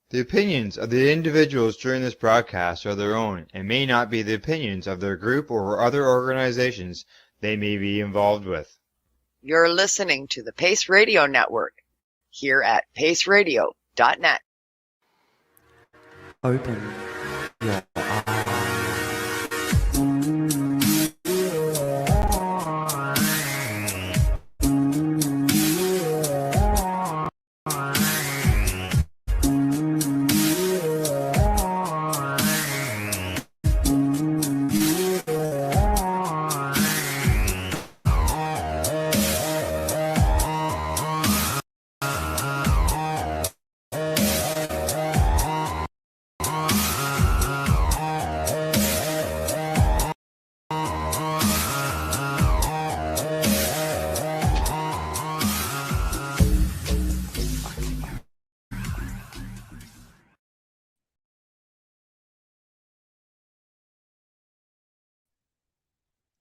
The opinions of the individuals during this broadcast are their own and may not be the opinions of their group or other organizations they may be involved with. You're listening to the Pace Radio Network here at paceradio.net. Open your eyes.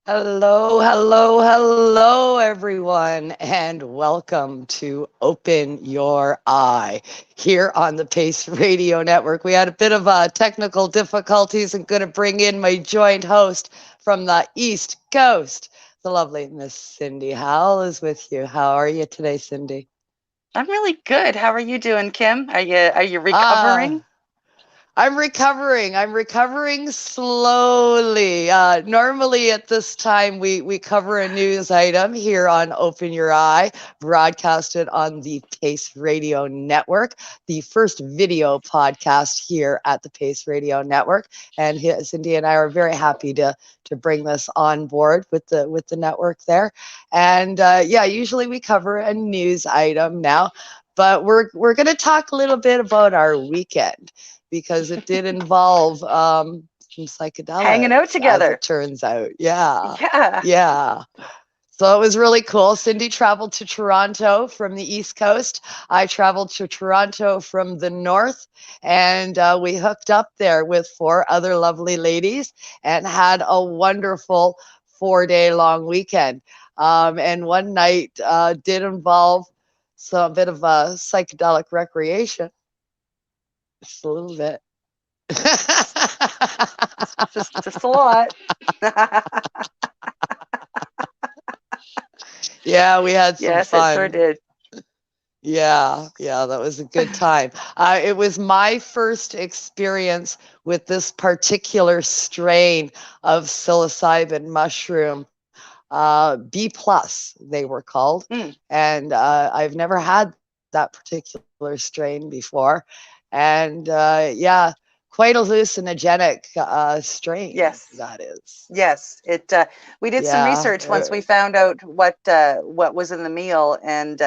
Hello, everyone, and welcome to Open Your Eye here on the Pace Radio Network. We had a bit of technical difficulties. I'm going to bring in my joint host from the East Coast. The lovely Miss Cindy Howell is with you. How are you today, Cindy? I'm really good. How are you doing, Kim? Are you recovering? I'm recovering slowly. Normally at this time, we cover a news item here on Open Your Eye, broadcasted on the Pace Radio Network, the first video podcast here at the Pace Radio Network. And Cindy and I are very happy to bring this on board with the network there. And usually we cover a news item now, but we're going to talk a little bit about our weekend, because it did involve some psychedelics. Hanging out together. As it turns out. Yeah. So it was really cool. Cindy traveled to Toronto from the East Coast. I traveled to Toronto from the North, and we hooked up there with 4 other lovely ladies and had a wonderful 4-day-long weekend. And one night did involve a bit of a psychedelic recreation. Just a little bit. just a lot. Yeah, we had some fun. Yes, it sure did. Yeah, that was a good time. It was my first experience with this particular strain of psilocybin mushroom. B+, they were called. And I've never had that particular strain before. And quite hallucinogenic strain. Yes, that is. Yes, it. We did some research once we found out what was in the meal, and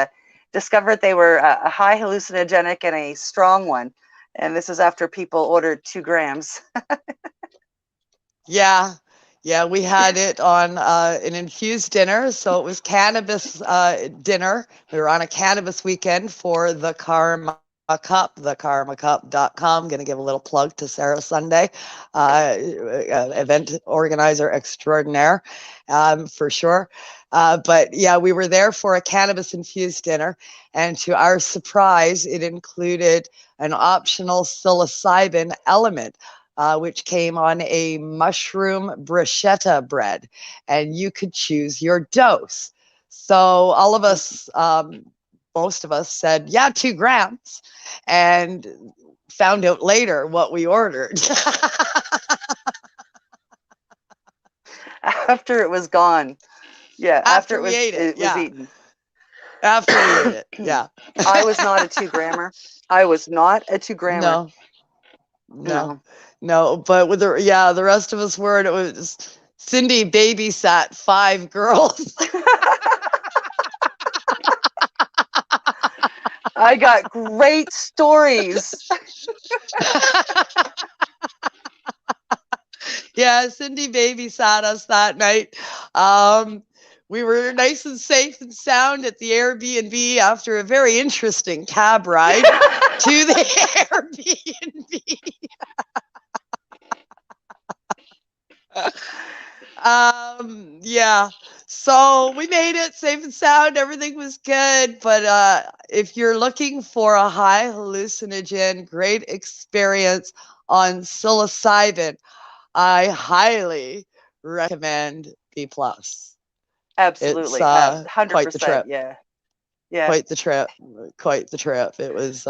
discovered they were a high hallucinogenic and a strong one. And this is after people ordered 2 grams. Yeah, we had it on an infused dinner, so it was cannabis dinner. We were on a cannabis weekend for the Karma Cup, thekarmacup.com. Going to give a little plug to Sarah Sunday, event organizer extraordinaire, for sure. But yeah, we were there for a cannabis infused dinner, and to our surprise, it included an optional psilocybin element, which came on a mushroom bruschetta bread, and you could choose your dose. So all of us, most of us said, 2 grams, and found out later what we ordered. After it was gone. Yeah, after we ate it. It was eaten. After we ate it, yeah. I was not a 2-grammer. I was not a 2-grammer. No, but with the rest of us were, and it was Cindy babysat 5 girls. I got great stories. Yeah, Cindy babysat us that night. We were nice and safe and sound at the Airbnb after a very interesting cab ride to the Airbnb. So we made it safe and sound. Everything was good. But if you're looking for a high hallucinogen, great experience on psilocybin, I highly recommend B+. It's Absolutely. quite the 100%. trip. Yeah. Yeah. Quite the trip. Quite the trip. It was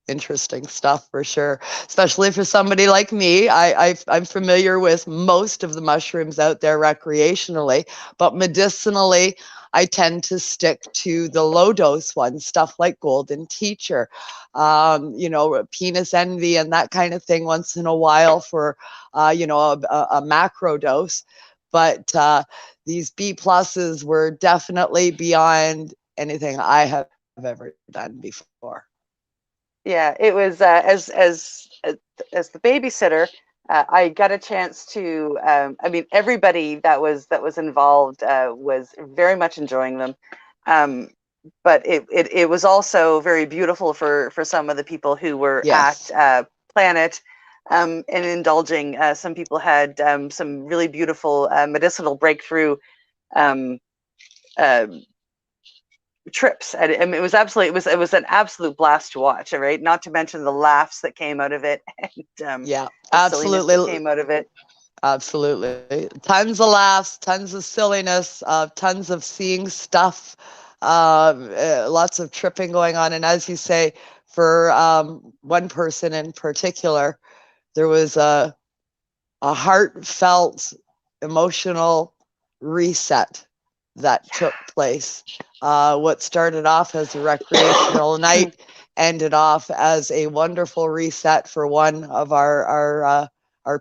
interesting stuff for sure, especially for somebody like me. I'm familiar with most of the mushrooms out there recreationally, but medicinally, I tend to stick to the low dose ones, stuff like Golden Teacher, penis envy and that kind of thing once in a while for, a macro dose. But these B pluses were definitely beyond anything I have ever done before. Yeah, it was as the babysitter. I got a chance to. Everybody that was involved was very much enjoying them, but it was also very beautiful for some of the people who were Yes. at Planet and indulging. Some people had some really beautiful medicinal breakthrough um, uh, trips, and it was an absolute blast to watch, right? Not to mention the laughs that came out of it, and Yeah, the silliness that absolutely. came out of it. Absolutely. Tons of laughs, tons of silliness, tons of seeing stuff, lots of tripping going on. And as you say, for one person in particular, there was a heartfelt, emotional reset that took place. What started off as a recreational night ended off as a wonderful reset for one of our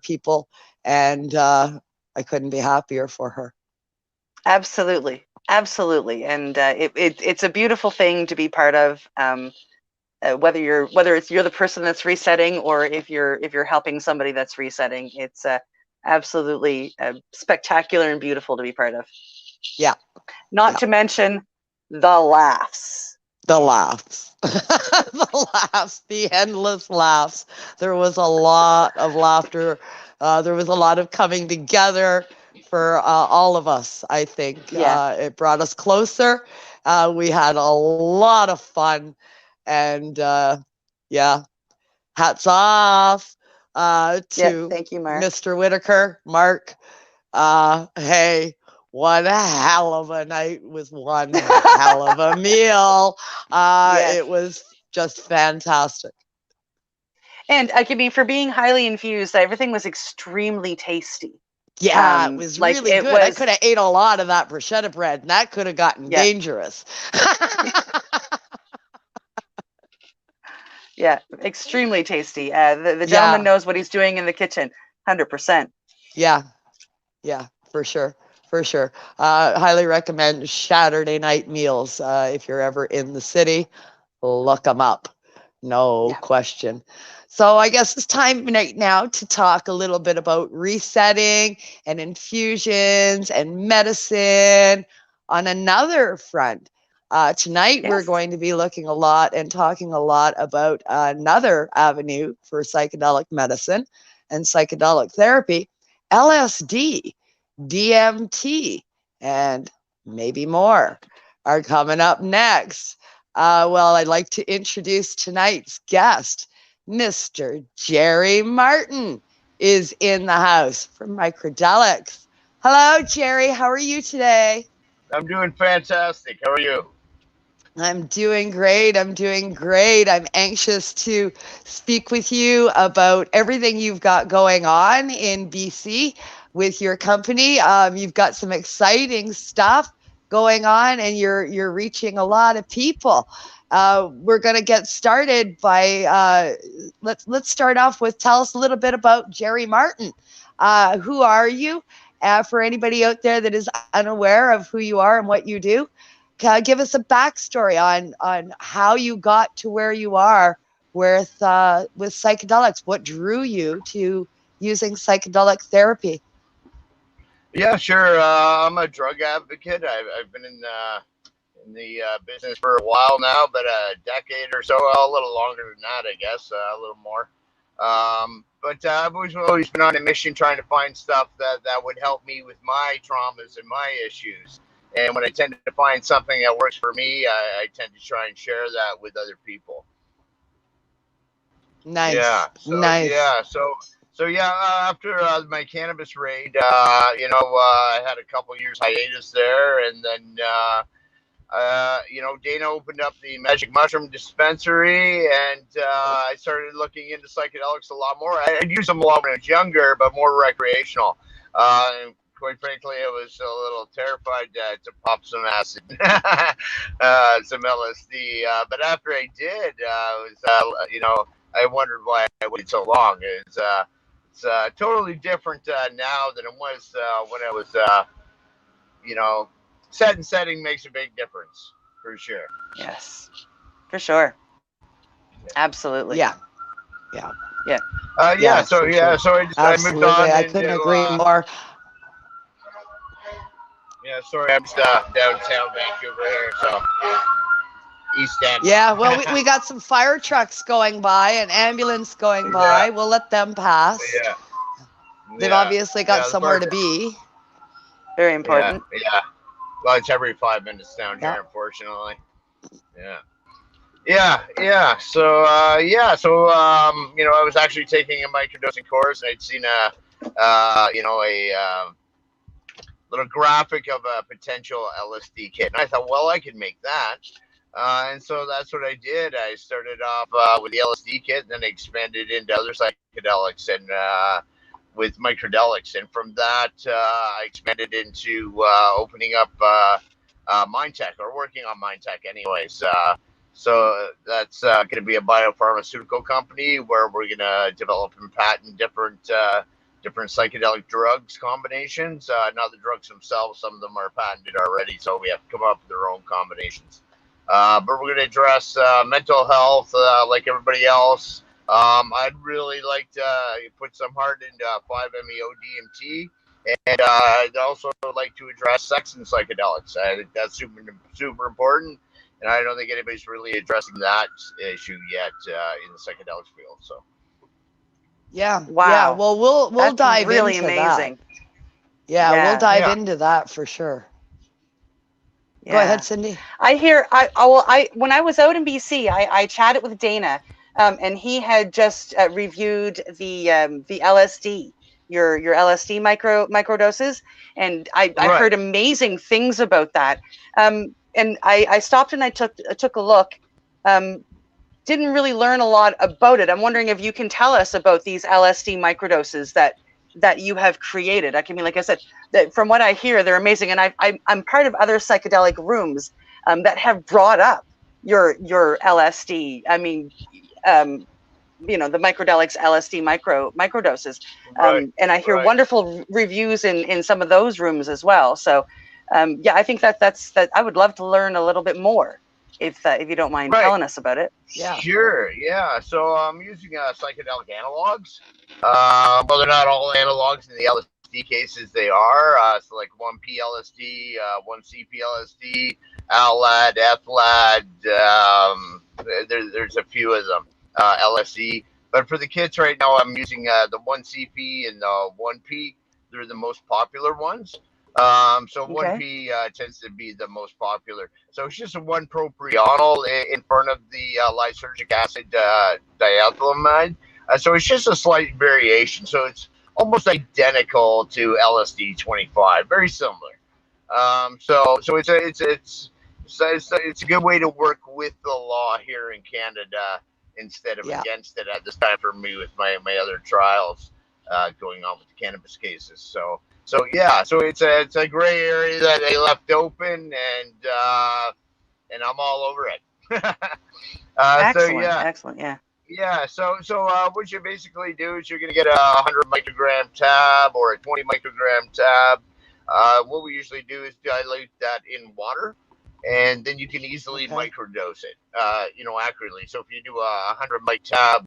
people, and I couldn't be happier for her. Absolutely, and it's a beautiful thing to be part of. Whether it's you're the person that's resetting, or if you're helping somebody that's resetting, it's absolutely spectacular and beautiful to be part of. Yeah. Not to mention the laughs. The laughs. The laughs, the endless laughs. There was a lot of laughter. There was a lot of coming together for all of us, I think. Yeah. It brought us closer. We had a lot of fun. And yeah, hats off to Thank you, Mark. Mr. Whitaker, Mark. Hey, one hell of a night with one hell of a meal. Yes. It was just fantastic. And for being highly infused, everything was extremely tasty. Yeah, it was really good. I could have ate a lot of that bruschetta bread, and that could have gotten dangerous. Yeah, extremely tasty. The gentleman knows what he's doing in the kitchen, 100%. Yeah, for sure. For sure. Highly recommend Saturday night meals. If you're ever in the city, look them up. No question. So I guess it's time right now to talk a little bit about resetting and infusions and medicine on another front. Tonight, we're going to be looking a lot and talking a lot about another avenue for psychedelic medicine and psychedelic therapy, LSD, DMT, and maybe more are coming up next. Well, I'd like to introduce tonight's guest. Mr. Jerry Martin is in the house from Microdelics. Hello, Jerry. How are you today? I'm doing fantastic. How are you? I'm doing great. I'm anxious to speak with you about everything you've got going on in BC with your company. You've got some exciting stuff going on, and you're reaching a lot of people. We're going to get started by let's start off with tell us a little bit about Jerry Martin. Who are you? For anybody out there that is unaware of who you are and what you do, give us a backstory on how you got to where you are with psychedelics. What drew you to using psychedelic therapy? Yeah, sure. I'm a drug advocate. I've been in the business for a while now, but a decade or so, a little longer than that, I guess, a little more. But I've always been on a mission trying to find stuff that would help me with my traumas and my issues. And when I tend to find something that works for me, I tend to try and share that with other people. Nice. Yeah. So Nice. yeah. So yeah. After my cannabis raid, I had a couple years hiatus there, and then Dana opened up the Magic Mushroom Dispensary, and I started looking into psychedelics a lot more. I'd use them a lot when I was younger, but more recreational. And quite frankly, I was a little terrified to pop some acid, some LSD. But after I did, I wondered why I waited so long. It's totally different now than it was when I was, set and setting makes a big difference for sure. Yes, for sure. Absolutely. Yeah. So I moved on. I couldn't agree more. Yeah, sorry, I'm just downtown Vancouver here, so East End. Yeah, well, we got some fire trucks going by, an ambulance going by. We'll let them pass. Yeah. They've obviously got somewhere to be. Very important. Yeah. Well, it's every 5 minutes down here, unfortunately. Yeah. So, I was actually taking a microdosing course, and I'd seen a little graphic of a potential LSD kit, and I thought, well, I could make that. And so that's what I did. I started off with the LSD kit, and then I expanded into other psychedelics and with Microdelics. And from that, I expanded into opening up Mind Tech, or working on Mind Tech anyways. So that's going to be a biopharmaceutical company where we're going to develop and patent different psychedelic drugs combinations. Not the drugs themselves. Some of them are patented already, so we have to come up with our own combinations. But we're going to address mental health like everybody else. I'd really like to put some heart into 5-MeO-DMT, and I'd also like to address sex and psychedelics. I think that's super important, and I don't think anybody's really addressing that issue yet in the psychedelics field. So. Wow. Yeah. Well, we'll dive really into amazing. that. Yeah, we'll dive into that for sure. Yeah. Go ahead, Cindy. When I was out in BC, I chatted with Dana, and he had just reviewed the LSD, your LSD microdoses, and I heard amazing things about that. And I stopped and I took a look. Didn't really learn a lot about it. I'm wondering if you can tell us about these LSD microdoses that you have created. I mean, like I said, from what I hear, they're amazing, and I'm part of other psychedelic rooms that have brought up your LSD. I mean, the Microdelics LSD microdoses, and I hear wonderful reviews in some of those rooms as well. So, I think that's I would love to learn a little bit more. If you don't mind telling us about it. Yeah. Sure. Yeah. So I'm using psychedelic analogs. Well, they're not all analogs in the LSD cases. They are. So like 1P LSD, 1CP LSD, ALAD, FLAD. There's a few of them. LSD. But for the kids right now, I'm using the 1CP and the 1P. They're the most popular ones. So 1P tends to be the most popular. So it's just a 1-propionyl in front of the lysergic acid diethylamide. So it's just a slight variation. So it's almost identical to LSD 25, very similar. So it's a good way to work with the law here in Canada instead of against it at this time for me with my other trials going on with the cannabis cases. So it's a gray area that they left open, and I'm all over it. Excellent. Yeah. So what you basically do is you're going to get a 100 microgram tab or a 20 microgram tab. What we usually do is dilute that in water, and then you can easily microdose it, accurately. So if you do a 100 mic tab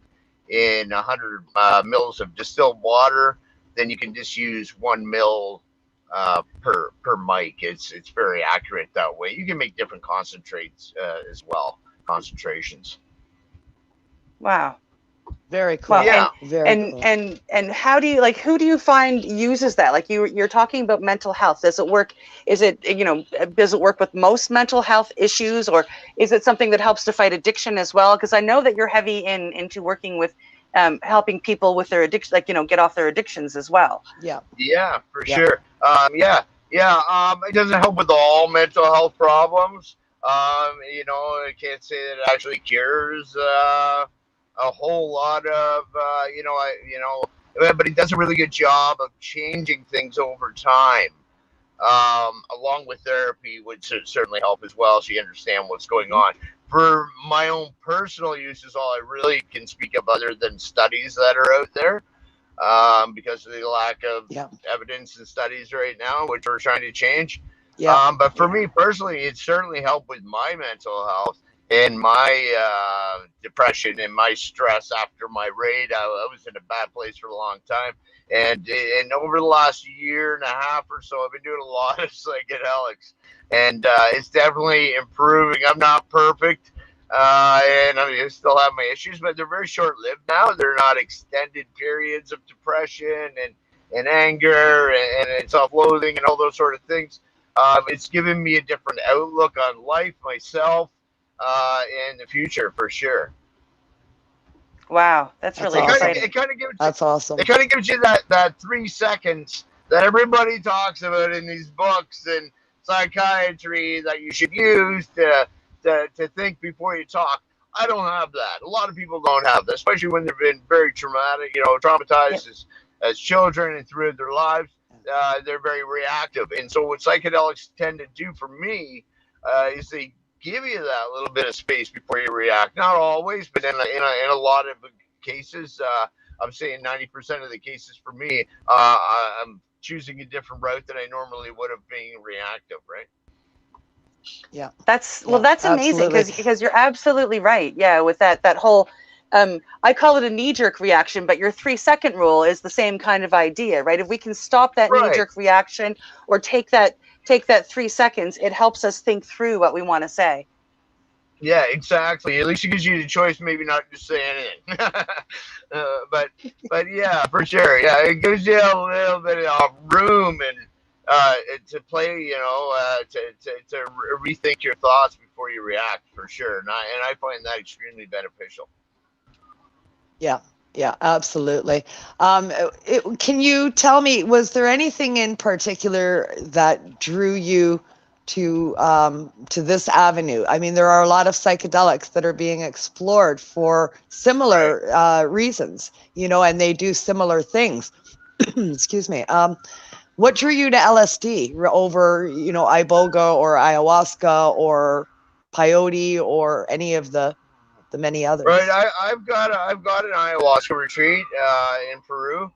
in 100 mils of distilled water, then you can just use 1 mil per mic. It's very accurate that way. You can make different concentrates as well, concentrations. Wow. Very cool. Well, Yeah. Very cool. and how do you, like, who do you find uses that? Like you're talking about mental health. Does it work? Is it, does it work with most mental health issues, or is it something that helps to fight addiction as well? Because I know that you're heavy into working with helping people with their addiction, like, get off their addictions as well. Yeah. Yeah, for sure. It doesn't help with all mental health problems. I can't say that it actually cures a whole lot of, but it does a really good job of changing things over time. Along with therapy would certainly help as well, so you understand what's going on. For my own personal use is all I really can speak of, other than studies that are out there, because of the lack of evidence and studies right now, which we're trying to change. But for me personally, it certainly helped with my mental health and my depression and my stress after my raid. I was in a bad place for a long time. And over the last year and a half or so, I've been doing a lot of psychedelics. And it's definitely improving. I'm not perfect. And I still have my issues, but they're very short-lived now. They're not extended periods of depression and anger and self-loathing and all those sort of things. It's given me a different outlook on life, myself, and the future for sure. Wow, that's really exciting. That's awesome. It kind of gives you that 3 seconds that everybody talks about in these books and psychiatry that you should use to think before you talk. I don't have that. A lot of people don't have that, especially when they've been very traumatized as children and throughout their lives. They're very reactive. And so what psychedelics tend to do for me is they give you that little bit of space before you react. Not always, but in a lot of cases, I'm saying 90% of the cases for me, I'm choosing a different route than I normally would have been reactive, right? Yeah. That's amazing, because you're absolutely right. Yeah, with that whole I call it a knee-jerk reaction, but your 3-second rule is the same kind of idea, right? If we can stop that knee-jerk reaction or take that 3 seconds, it helps us think through what we want to say. Yeah, exactly. At least it gives you the choice, maybe not to say anything. But yeah, for sure. Yeah, it gives you a little bit of room and to play, to rethink your thoughts before you react, for sure. And I find that extremely beneficial. Yeah, absolutely. Can you tell me, was there anything in particular that drew you to this avenue? I mean, there are a lot of psychedelics that are being explored for similar reasons, and they do similar things. Excuse me. What drew you to LSD over, iboga or ayahuasca or peyote or any of the many others? Right, I've got an ayahuasca retreat in Peru,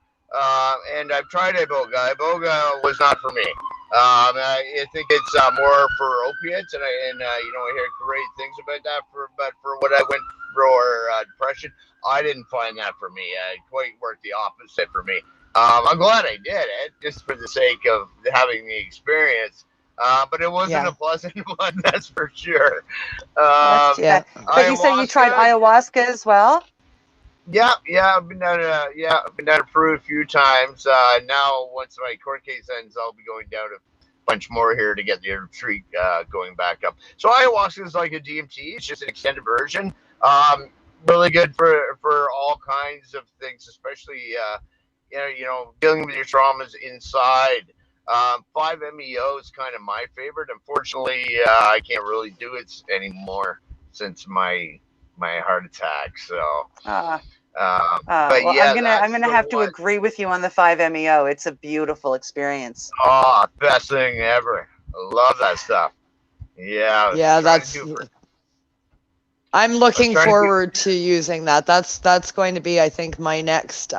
and I've tried iboga. Iboga was not for me. I think it's more for opiates, and I hear great things about that. But for what I went for depression, I didn't find that for me. It quite worked the opposite for me. I'm glad I did it, just for the sake of having the experience. But it wasn't a pleasant one, that's for sure. But you said you tried ayahuasca as well? Yeah, I've been down to Peru a few times. Now, once my court case ends, I'll be going down to a bunch more here to get the retreat going back up. So ayahuasca is like a DMT. It's just an extended version. Really good for all kinds of things, especially dealing with your traumas inside. 5-MeO is kind of my favorite. Unfortunately, I can't really do it anymore since my heart attack. So, I'm gonna have to agree with you on the 5-MeO. It's a beautiful experience. Oh, best thing ever. I love that stuff. Yeah. I'm looking forward to using that. That's going to be, I think, my next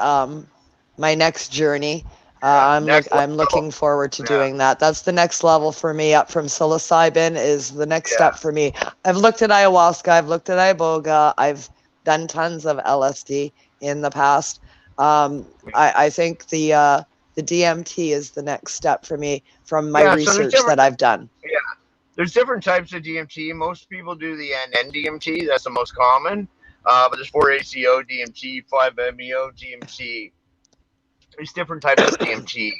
journey. I'm looking forward to doing that. That's the next level for me. Up from psilocybin is the next step for me. I've looked at ayahuasca. I've looked at iboga. I've done tons of LSD in the past. I think the DMT is the next step for me from my research that I've done. Yeah, there's different types of DMT. Most people do the NN-DMT. That's the most common. But there's 4-ACO DMT, 5-MeO DMT. There's different types of DMT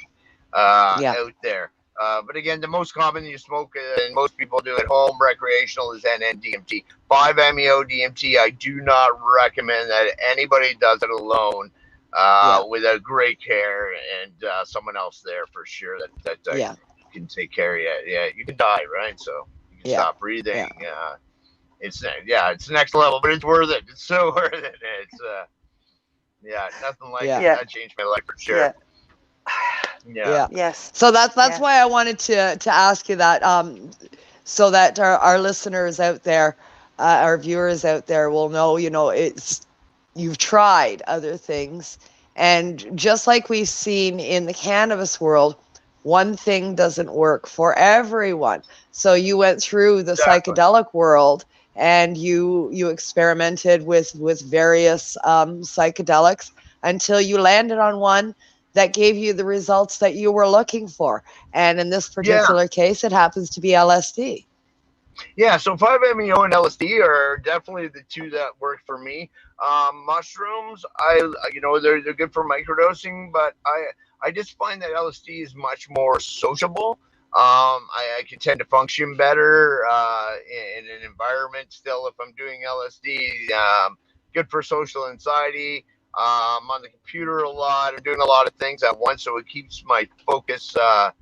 out there. But again, the most common you smoke and most people do at home recreational is NN-DMT. 5-MeO DMT, I do not recommend that anybody does it alone without great care and someone else there for sure that can take care of you. Yeah, you can die, right? So you can stop breathing. It's next level, but it's worth it. It's so worth it. It's nothing like it. That changed my life for sure. Yes. So that's why I wanted to ask you that, so that our listeners out there, our viewers out there will know, you've tried other things, and just like we've seen in the cannabis world, one thing doesn't work for everyone. So you went through the psychedelic world and you experimented with various psychedelics until you landed on one that gave you the results that you were looking for. And in this particular case, it happens to be LSD. Yeah, so 5-MeO and LSD are definitely the two that work for me. Mushrooms, they're good for microdosing, but I just find that LSD is much more sociable. I can tend to function better in an environment still if I'm doing LSD. Good for social anxiety. I'm on the computer a lot. I'm doing a lot of things at once, so it keeps my focus. And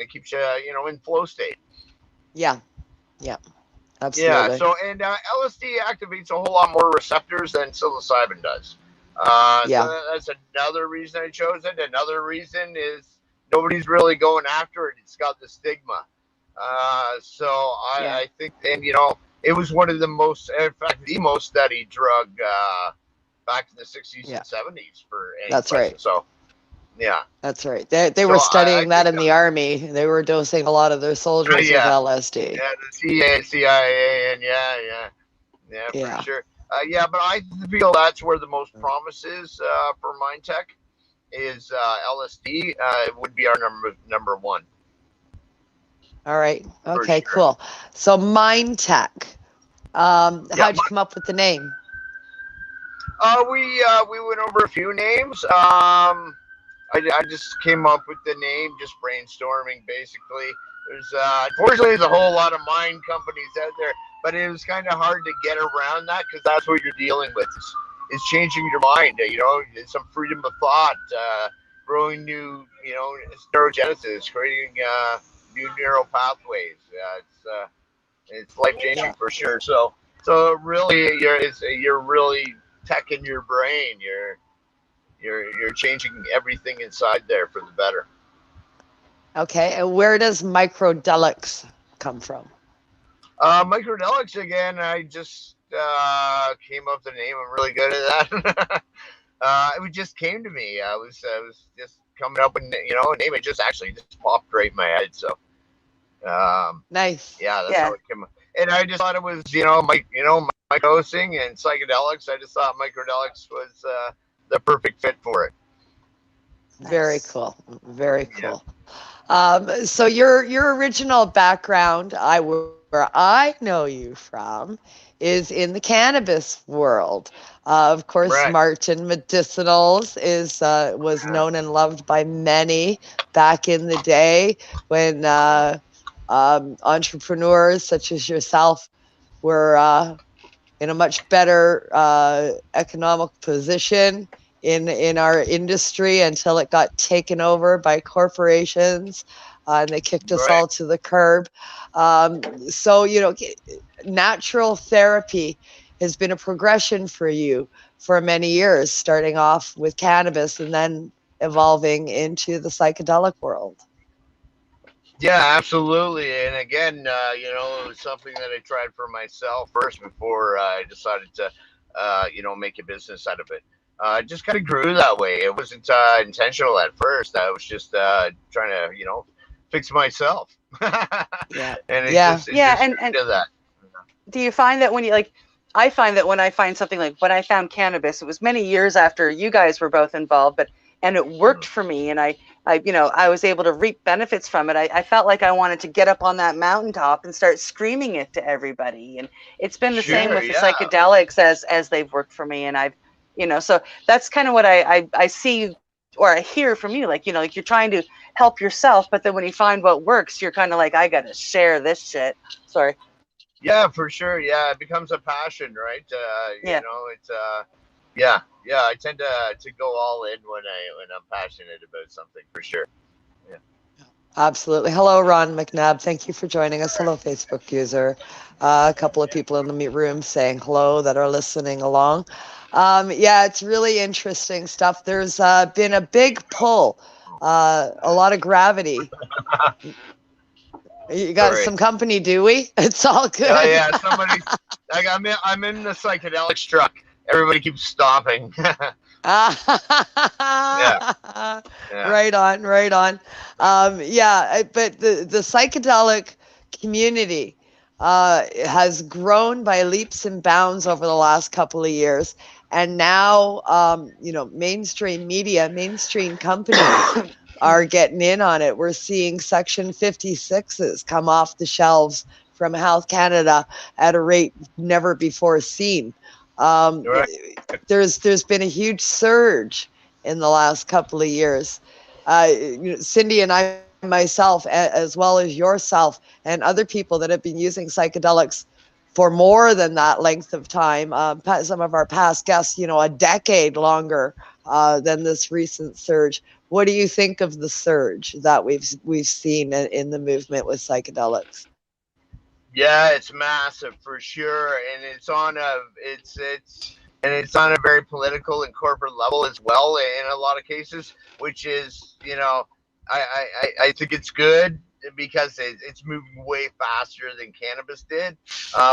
it keeps you, in flow state. Yeah, absolutely. Yeah. So LSD activates a whole lot more receptors than psilocybin does. So that's another reason I chose it. Another reason is nobody's really going after it. It's got the stigma. So I think, and it was one of the most, in fact, the most studied drug back in the 60s and 70s for any That's person. right. So, that's right. They were studying that in the Army. They were dosing a lot of their soldiers with LSD. Yeah, the CIA, and for sure. But I feel that's where the most promise is for Mind Tech is LSD. It would be our number one. All right. Okay, cool. So Mind Tech. How'd you come up with the name? We went over a few names. I just came up with the name, just brainstorming basically. There's unfortunately there's a whole lot of mind companies out there, but it was kind of hard to get around that because that's what you're dealing with. Is changing your mind. Some freedom of thought, growing new, neurogenesis, creating new neural pathways. It's life changing for sure. So really, you're really teching your brain. You're changing everything inside there for the better. Okay, and where does Microdelics come from? Microdelics again. I just came up with the name. I'm really good at that. It just came to me. I was just coming up with a name. It just popped right in my head. So nice. Yeah, that's how it came up. And I just thought it was microdosing and psychedelics. I just thought Microdelics was the perfect fit for it. Very cool. Very cool. So your original background, where I know you from, is in the cannabis world. Of course, Martin Medicinals was known and loved by many back in the day when entrepreneurs such as yourself were in a much better economic position in our industry until it got taken over by corporations and they kicked us all to the curb. So, natural therapy has been a progression for you for many years, starting off with cannabis and then evolving into the psychedelic world. Yeah, absolutely. And again, it was something that I tried for myself first before I decided to, make a business out of it. It just kind of grew that way. It wasn't intentional at first. I was just trying to, fix myself. Yeah. And and that. Do you find that when I find that when I find something like when I found cannabis, it was many years after you guys were both involved, and it worked for me, and I I was able to reap benefits from it. I felt like I wanted to get up on that mountaintop and start screaming it to everybody. And it's been the same Sure, with the yeah. psychedelics as they've worked for me. And so that's kind of what I see or I hear from you. Like, like you're trying to help yourself, but then when you find what works, you're kind of like, I got to share this shit. Sorry. Yeah, for sure. Yeah, it becomes a passion, right? Yeah. It's yeah. I tend to go all in when I'm passionate about something, for sure. Yeah. Absolutely. Hello, Ron McNabb. Thank you for joining us. Hello, Facebook user. A couple of people in the room saying hello that are listening along. Yeah, it's really interesting stuff. There's been a big pull, a lot of gravity. You got Sorry. some company, do we? It's all good. Yeah. Somebody, like I'm in the psychedelics truck. Everybody keeps stopping. Yeah. Right on. But the psychedelic community has grown by leaps and bounds over the last couple of years. And now, mainstream media, mainstream companies are getting in on it. We're seeing Section 56s come off the shelves from Health Canada at a rate never before seen. Right. There's been a huge surge in the last couple of years. Cindy and I myself, as well as yourself and other people that have been using psychedelics for more than that length of time, some of our past guests, a decade longer than this recent surge. What do you think of the surge that we've seen in the movement with psychedelics? Yeah, it's massive for sure, and it's on a very political and corporate level as well in a lot of cases, which is, I think it's good because it's moving way faster than cannabis did.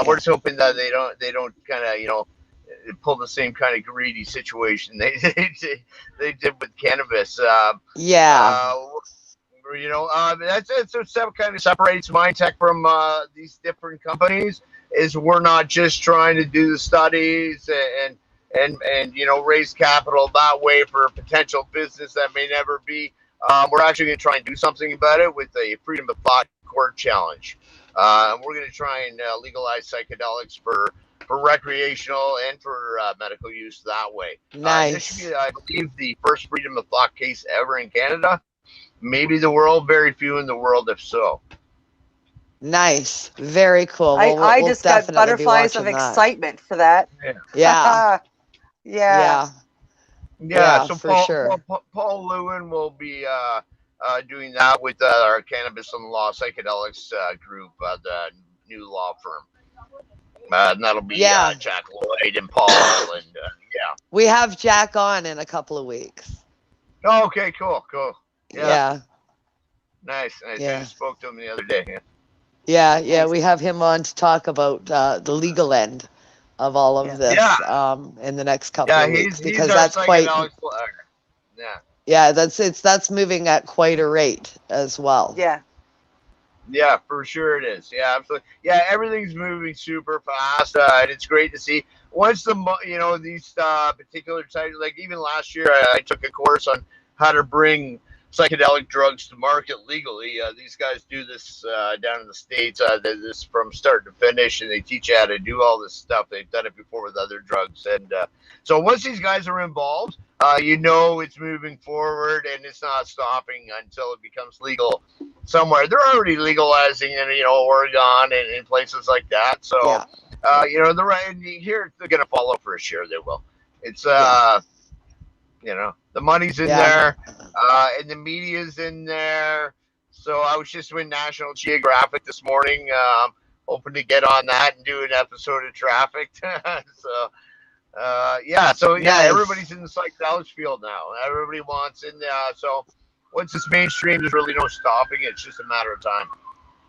We're just hoping that they don't kind of pull the same kind of greedy situation they did with cannabis. That's what kind of separates Mindtech from these different companies. Is we're not just trying to do the studies and raise capital that way for a potential business that may never be. We're actually going to try and do something about it with a Freedom of Thought Court Challenge. We're going to try and legalize psychedelics for recreational and for medical use that way. Nice. This should be, I believe, the first Freedom of Thought case ever in Canada. Maybe the world, very few in the world, if so. Nice. Very cool. I just got butterflies of excitement for that. Yeah. Yeah. So for sure. Paul Lewin will be doing that with our Cannabis and Law Psychedelics group, the new law firm. And that'll be Jack Lloyd and Paul and We have Jack on in a couple of weeks. Oh, okay, cool. Yeah. Nice. Yeah. I spoke to him the other day. Yeah. We have him on to talk about the legal end of all of this in the next couple of weeks, because that's quite. That's moving at quite a rate as well. Yeah, for sure it is. Yeah, absolutely. Yeah, everything's moving super fast, and it's great to see. Once these particular types, like even last year, I took a course on how to bring psychedelic drugs to market legally. These guys do this down in the States. This from start to finish, and they teach you how to do all this stuff. They've done it before with other drugs, and so once these guys are involved, it's moving forward, and it's not stopping until it becomes legal somewhere. They're already legalizing in Oregon and in places like that. So the right here they're gonna follow for sure. They will. It's the money's in there, and the media's in there. So I was just with National Geographic this morning, hoping to get on that and do an episode of Trafficked. Everybody's in the psychedelics field now. Everybody wants in there. So once it's mainstream, there's really no stopping it. It's just a matter of time.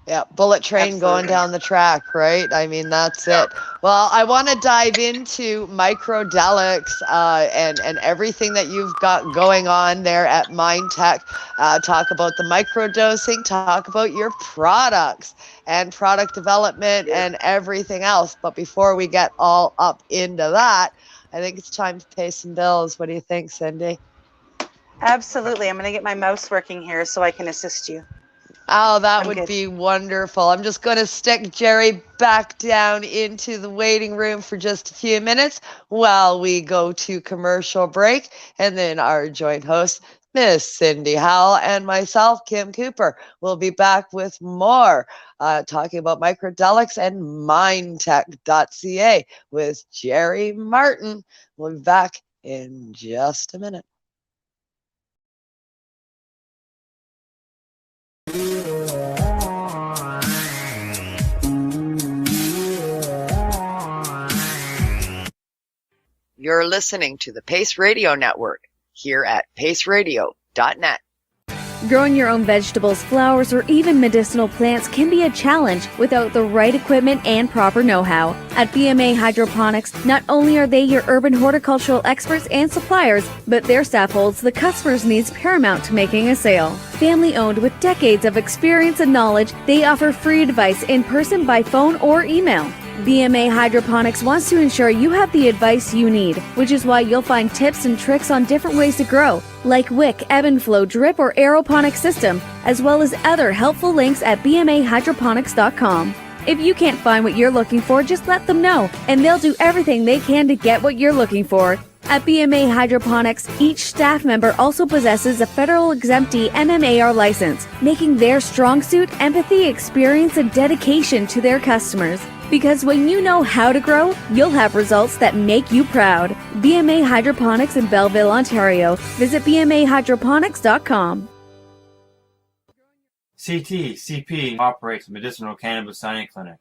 Yeah, bullet train going down the track, right? I mean, that's it. Well, I want to dive into Microdelics and everything that you've got going on there at Mindtech. Talk about the microdosing, talk about your products and product development and everything else. But before we get all up into that, I think it's time to pay some bills. What do you think, Cindy? Absolutely. I'm going to get my mouse working here so I can assist you. Oh, that I'm would good. be wonderful. I'm just going to stick Jerry back down into the waiting room for just a few minutes while we go to commercial break. And then our joint host, Miss Cindy Howell, and myself, Kim Cooper, will be back with more talking about Microdelics and mindtech.ca with Jerry Martin. We'll be back in just a minute. You're listening to the Pace Radio Network here at paceradio.net. Growing your own vegetables, flowers, or even medicinal plants can be a challenge without the right equipment and proper know-how. At BMA Hydroponics, not only are they your urban horticultural experts and suppliers, but their staff holds the customer's needs paramount to making a sale. Family owned with decades of experience and knowledge, they offer free advice in person, by phone, or email. BMA Hydroponics wants to ensure you have the advice you need, which is why you'll find tips and tricks on different ways to grow, like wick, ebb and flow, drip, or aeroponic system, as well as other helpful links at bmahydroponics.com. If you can't find what you're looking for, just let them know, and they'll do everything they can to get what you're looking for. At BMA Hydroponics, each staff member also possesses a federal exemptee MMAR license, making their strong suit empathy, experience, and dedication to their customers. Because when you know how to grow, you'll have results that make you proud. BMA Hydroponics in Belleville, Ontario. Visit bmahydroponics.com. CP operates a medicinal cannabis signing clinic.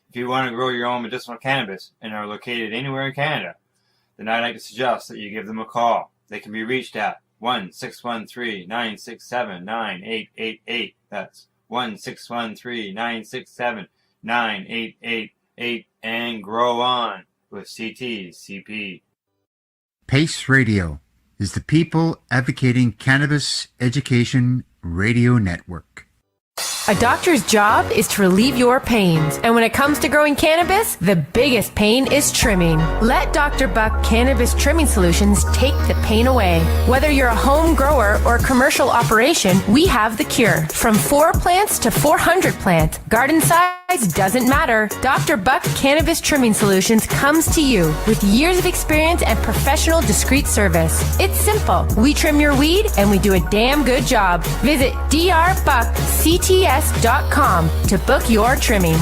If you want to grow your own medicinal cannabis and are located anywhere in Canada, then I'd like to suggest that you give them a call. They can be reached at 1-613-967-9888. That's 1-613-967-9888, and grow on with CP. Pace Radio is the people advocating cannabis education radio network. A doctor's job is to relieve your pains, and when it comes to growing cannabis, the biggest pain is trimming. Let Dr. Buck Cannabis Trimming Solutions take the pain away. Whether you're a home grower or commercial operation, we have the cure. From 4 plants to 400 plants, garden size doesn't matter. Dr. Buck Cannabis Trimming Solutions comes to you with years of experience and professional discreet service. It's simple. We trim your weed and we do a damn good job. Visit drbuckcts.com to book your trimming.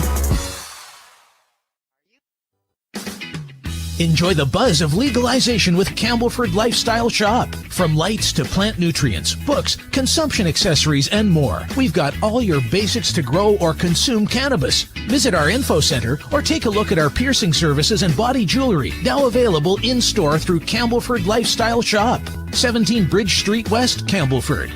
Enjoy the buzz of legalization with Campbellford Lifestyle Shop. From lights to plant nutrients, books, consumption accessories, and more, we've got all your basics to grow or consume cannabis. Visit our info center or take a look at our piercing services and body jewelry, now available in-store through Campbellford Lifestyle Shop, 17 Bridge Street West, Campbellford.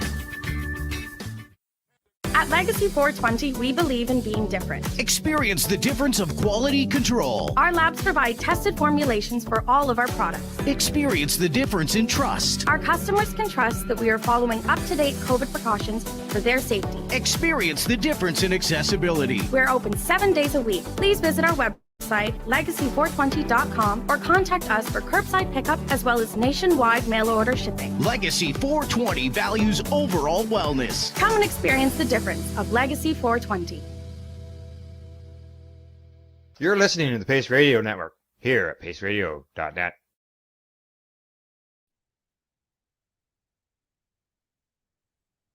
At Legacy 420, we believe in being different. Experience the difference of quality control. Our labs provide tested formulations for all of our products. Experience the difference in trust. Our customers can trust that we are following up-to-date COVID precautions for their safety. Experience the difference in accessibility. We're open 7 days a week. Please visit our website, legacy420.com, or contact us for curbside pickup as well as nationwide mail order shipping. Legacy 420 values overall wellness. Come and experience the difference of Legacy 420. You're listening to the Pace Radio Network here at paceradio.net.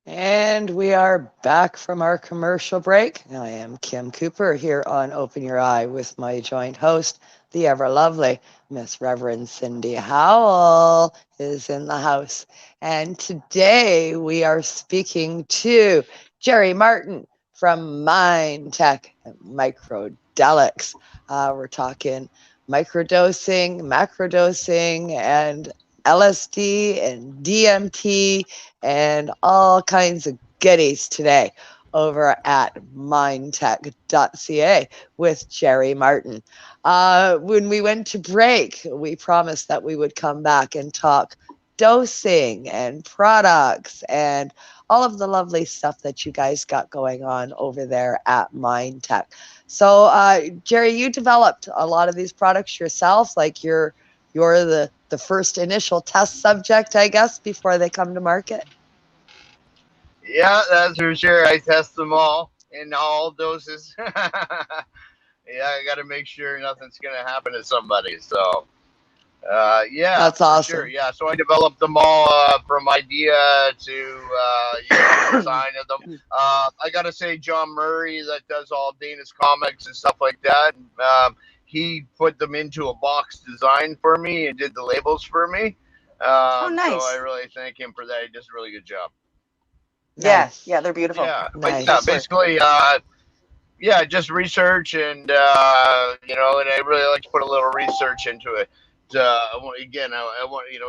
And we are back from our commercial break. I am Kim Cooper here on Open Your Eye with my joint host, the ever lovely Miss Reverend Cindy Howell is in the house. And today we are speaking to Jerry Martin from MindTech Microdelics. We're talking microdosing, macrodosing, and LSD and DMT and all kinds of goodies today over at mindtech.ca with Jerry Martin. When we went to break, we promised that we would come back and talk dosing and products and all of the lovely stuff that you guys got going on over there at MindTech. So, Jerry, you developed a lot of these products yourself, like your you're the first initial test subject, I guess, before they come to market. Yeah, that's for sure. I test them all in all doses. Yeah, I got to make sure nothing's going to happen to somebody. So, yeah, that's awesome. Sure. Yeah, so I developed them all from idea to design of them. I got to say, John Murray, that does all Dana's comics and stuff like that, he put them into a box design for me and did the labels for me. Oh, nice. So I really thank him for that. He does a really good job. Nice. Yeah, they're beautiful. Yeah, nice. But yeah, basically, yeah, just research and, and I really like to put a little research into it. I want,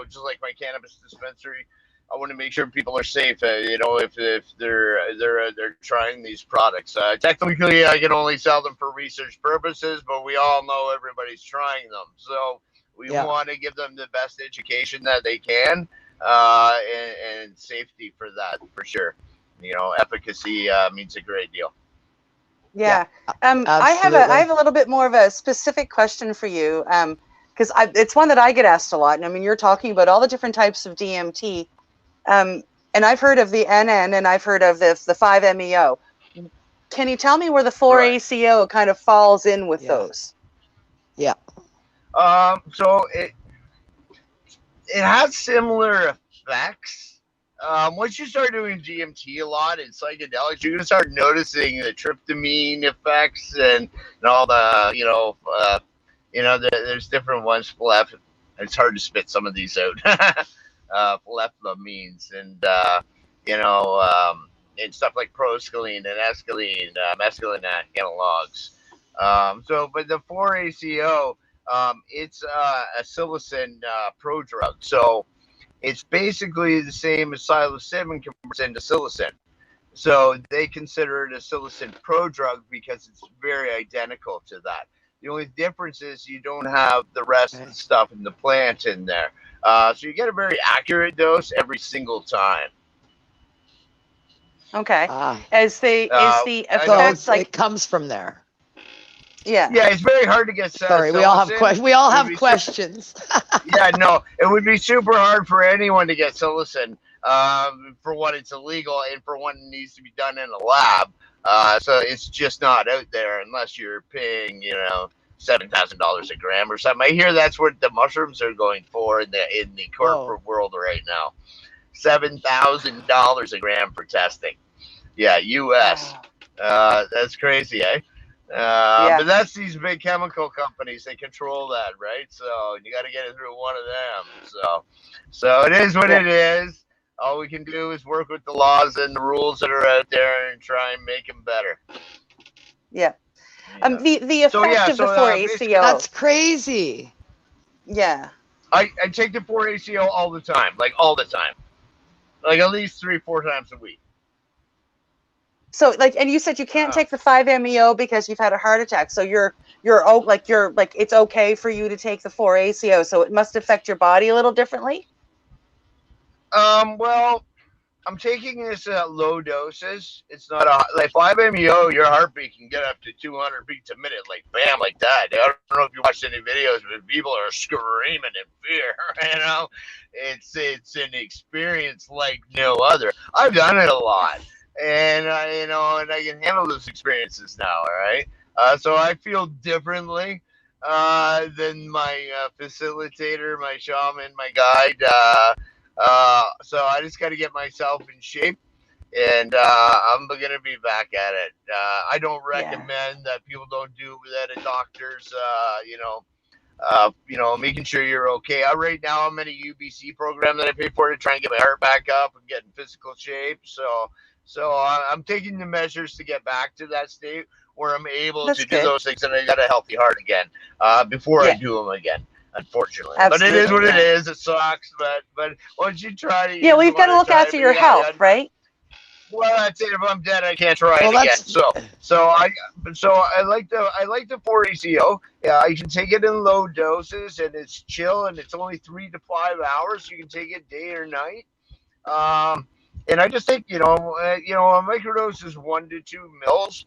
just like my cannabis dispensary, I want to make sure people are safe, if they're trying these products. Technically, I can only sell them for research purposes, but we all know everybody's trying them. So we want to give them the best education that they can, and safety for that, for sure. Efficacy means a great deal. Yeah. I have a little bit more of a specific question for you, because it's one that I get asked a lot. And I mean, you're talking about all the different types of DMT, and I've heard of the NN and I've heard of the 5-MeO. Can you tell me where the 4-ACO kind of falls in with those? Yeah. So it has similar effects. Once you start doing DMT a lot in psychedelics, you're gonna start noticing the tryptamine effects and all the there's different ones. It's hard to spit some of these out. Phlethlamines and and stuff like proscaline and escaline, mescaline analogs. But the 4-ACO, it's a psilocin prodrug. So it's basically the same as psilocybin converts into psilocin. So they consider it a psilocin prodrug because it's very identical to that. The only difference is you don't have the rest of the stuff in the plant in there. So you get a very accurate dose every single time. Okay. Is the effects like it comes from there? Yeah. Yeah, it's very hard to get. Sorry, we all have questions. Yeah, no, it would be super hard for anyone to get psilocin, for one, it's illegal, and for one, it needs to be done in a lab. So it's just not out there unless you're paying, $7,000 a gram or something. I hear that's what the mushrooms are going for in the corporate world right now. $7,000 a gram for testing. Yeah, U.S. That's crazy, eh? But that's these big chemical companies. They control that, right? So you got to get it through one of them. So it is what it is. All we can do is work with the laws and the rules that are out there and try and make them better. Yeah. The effect of the 4-ACO. That's crazy. Yeah. I take the 4-ACO all the time, like at least 3-4 times a week. So and you said you can't take the 5-MeO because you've had a heart attack. So you're it's okay for you to take the 4-ACO. So it must affect your body a little differently. Well, I'm taking this at low doses. It's not like 5-MeO. Your heartbeat can get up to 200 beats a minute, like bam, like that. I don't know if you watched any videos, but people are screaming in fear. It's an experience like no other. I've done it a lot. And and I can handle those experiences now. All right. So I feel differently than my facilitator, my shaman, my guide. So I just got to get myself in shape, and I'm gonna be back at it. I don't recommend that people don't do that at doctors. Making sure you're okay. Right now I'm in a UBC program that I pay for to try and get my heart back up and get in physical shape. So I'm taking the measures to get back to that state where I'm able to do those things, and I got a healthy heart again before I do them again. Unfortunately, but it is what it is. It sucks, but once you try to, well, you've got to look after your health, right? Well, that's it. If I'm dead, I can't try it again. So I like the 4-ACO. Yeah, you can take it in low doses, and it's chill, and it's only 3 to 5 hours. You can take it day or night. And I just think a microdose is 1 to 2 mils.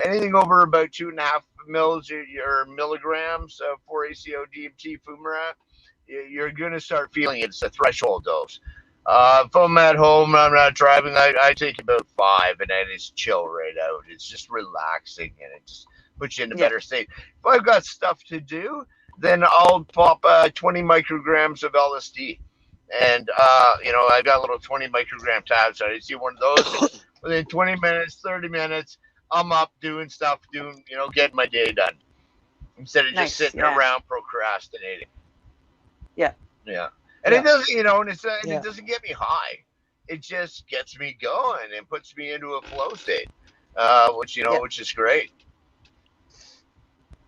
Anything over about 2.5 mils or milligrams of 4-ACO DMT fumarate you're going to start feeling it's a threshold dose. If I'm at home and I'm not driving, I take about 5 and I just chill right out. It's just relaxing and it just puts you in a better state. If I've got stuff to do, then I'll pop 20 micrograms of LSD. And, I've got little 20 microgram tabs. I see one of those. Within 20 minutes, 30 minutes, I'm up doing stuff, getting my day done. Instead of just sitting around procrastinating. Yeah. Yeah. And it doesn't, it doesn't get me high. It just gets me going and puts me into a flow state, which is great.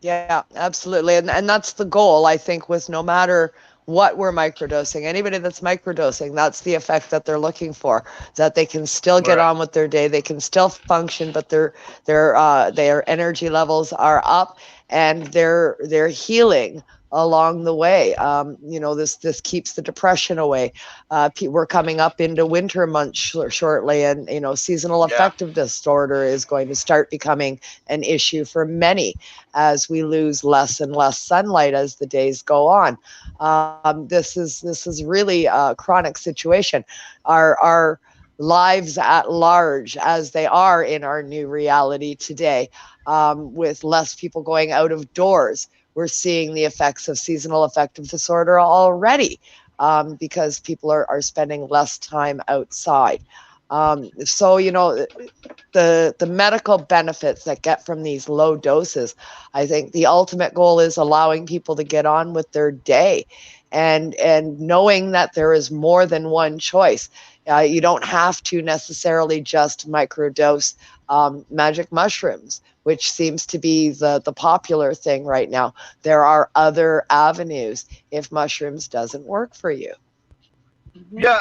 Yeah, absolutely. And that's the goal, I think, with no matter what we're microdosing. Anybody that's microdosing, that's the effect that they're looking for, that they can still get on with their day, they can still function, but their energy levels are up and they're healing along the way. This keeps the depression away. We're coming up into winter months shortly, and seasonal affective disorder is going to start becoming an issue for many as we lose less and less sunlight as the days go on. This is really a chronic situation. Our lives at large, as they are in our new reality today, with less people going out of doors, we're seeing the effects of seasonal affective disorder already, because people are spending less time outside. So the medical benefits that get from these low doses, I think the ultimate goal is allowing people to get on with their day, and knowing that there is more than one choice. You don't have to necessarily just microdose magic mushrooms, which seems to be the popular thing right now. There are other avenues if mushrooms doesn't work for you. Yeah,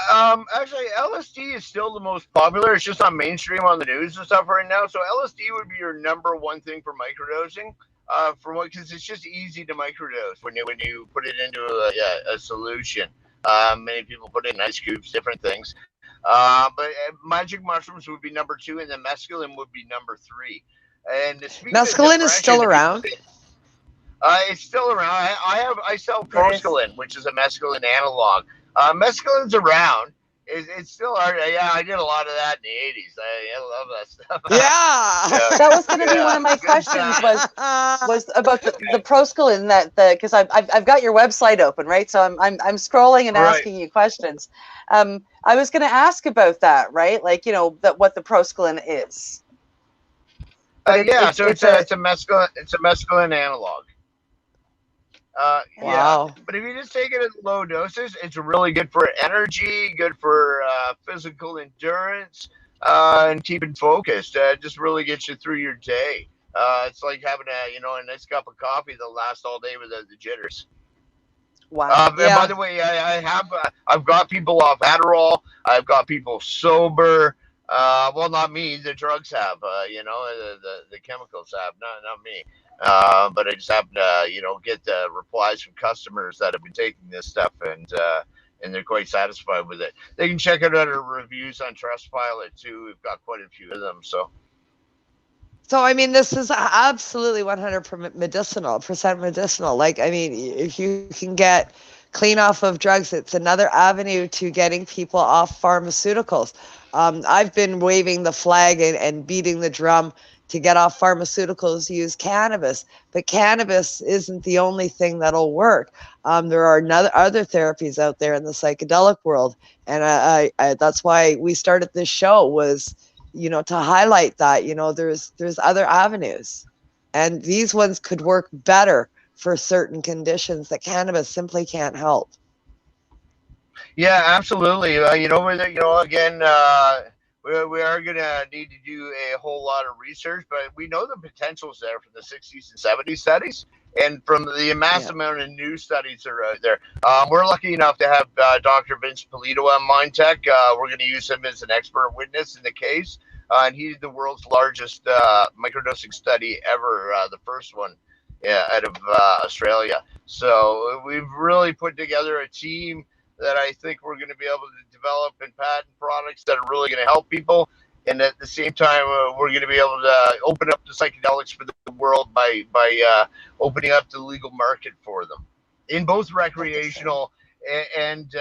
actually, LSD is still the most popular. It's just not mainstream on the news and stuff right now. So LSD would be your number one thing for microdosing. Because it's just easy to microdose when you put it into a solution. Many people put it in ice cubes, different things. But magic mushrooms would be number 2, and then mescaline would be number 3. And mescaline is still around. It's still around. I sell proscaline, which is a mescaline analog. Mescaline's around. It's still hard. Yeah, I did a lot of that in the 80s. I love that stuff. Yeah. That was going to be one of my questions was about the proscaline because I've got your website open, right? So I'm scrolling and asking you questions. I was going to ask about that, right? Like, what the proscaline is. It's a mescaline analog. Wow. Yeah, but if you just take it at low doses, it's really good for energy, good for physical endurance, and keeping focused. Just really gets you through your day. It's like having a nice cup of coffee that lasts all day without the jitters. Wow. And by the way, I've got people off Adderall. I've got people sober. Well, not me. The drugs have. The chemicals have. Not me. But I just happen to, get the replies from customers that have been taking this stuff and they're quite satisfied with it. They can check out our reviews on Trustpilot too. We've got quite a few of them. So I mean, this is absolutely 100% medicinal. Like, I mean, if you can get clean off of drugs, it's another avenue to getting people off pharmaceuticals. I've been waving the flag and beating the drum to get off pharmaceuticals, use cannabis, but cannabis isn't the only thing that'll work. There are other therapies out there in the psychedelic world, and I that's why we started this show, was to highlight that there's other avenues, and these ones could work better for certain conditions that cannabis simply can't help. Yeah, absolutely. Again, we are going to need to do a whole lot of research, but we know the potential's there from the 60s and 70s studies, and from the massive amount of new studies that are out there. We're lucky enough to have Dr. Vince Polito on MindTech. We're going to use him as an expert witness in the case, and he did the world's largest microdosing study ever, the first one out of Australia. So we've really put together a team that I think we're going to be able to develop and patent products that are really going to help people. And at the same time, we're going to be able to open up the psychedelics for the world by opening up the legal market for them. in both recreational and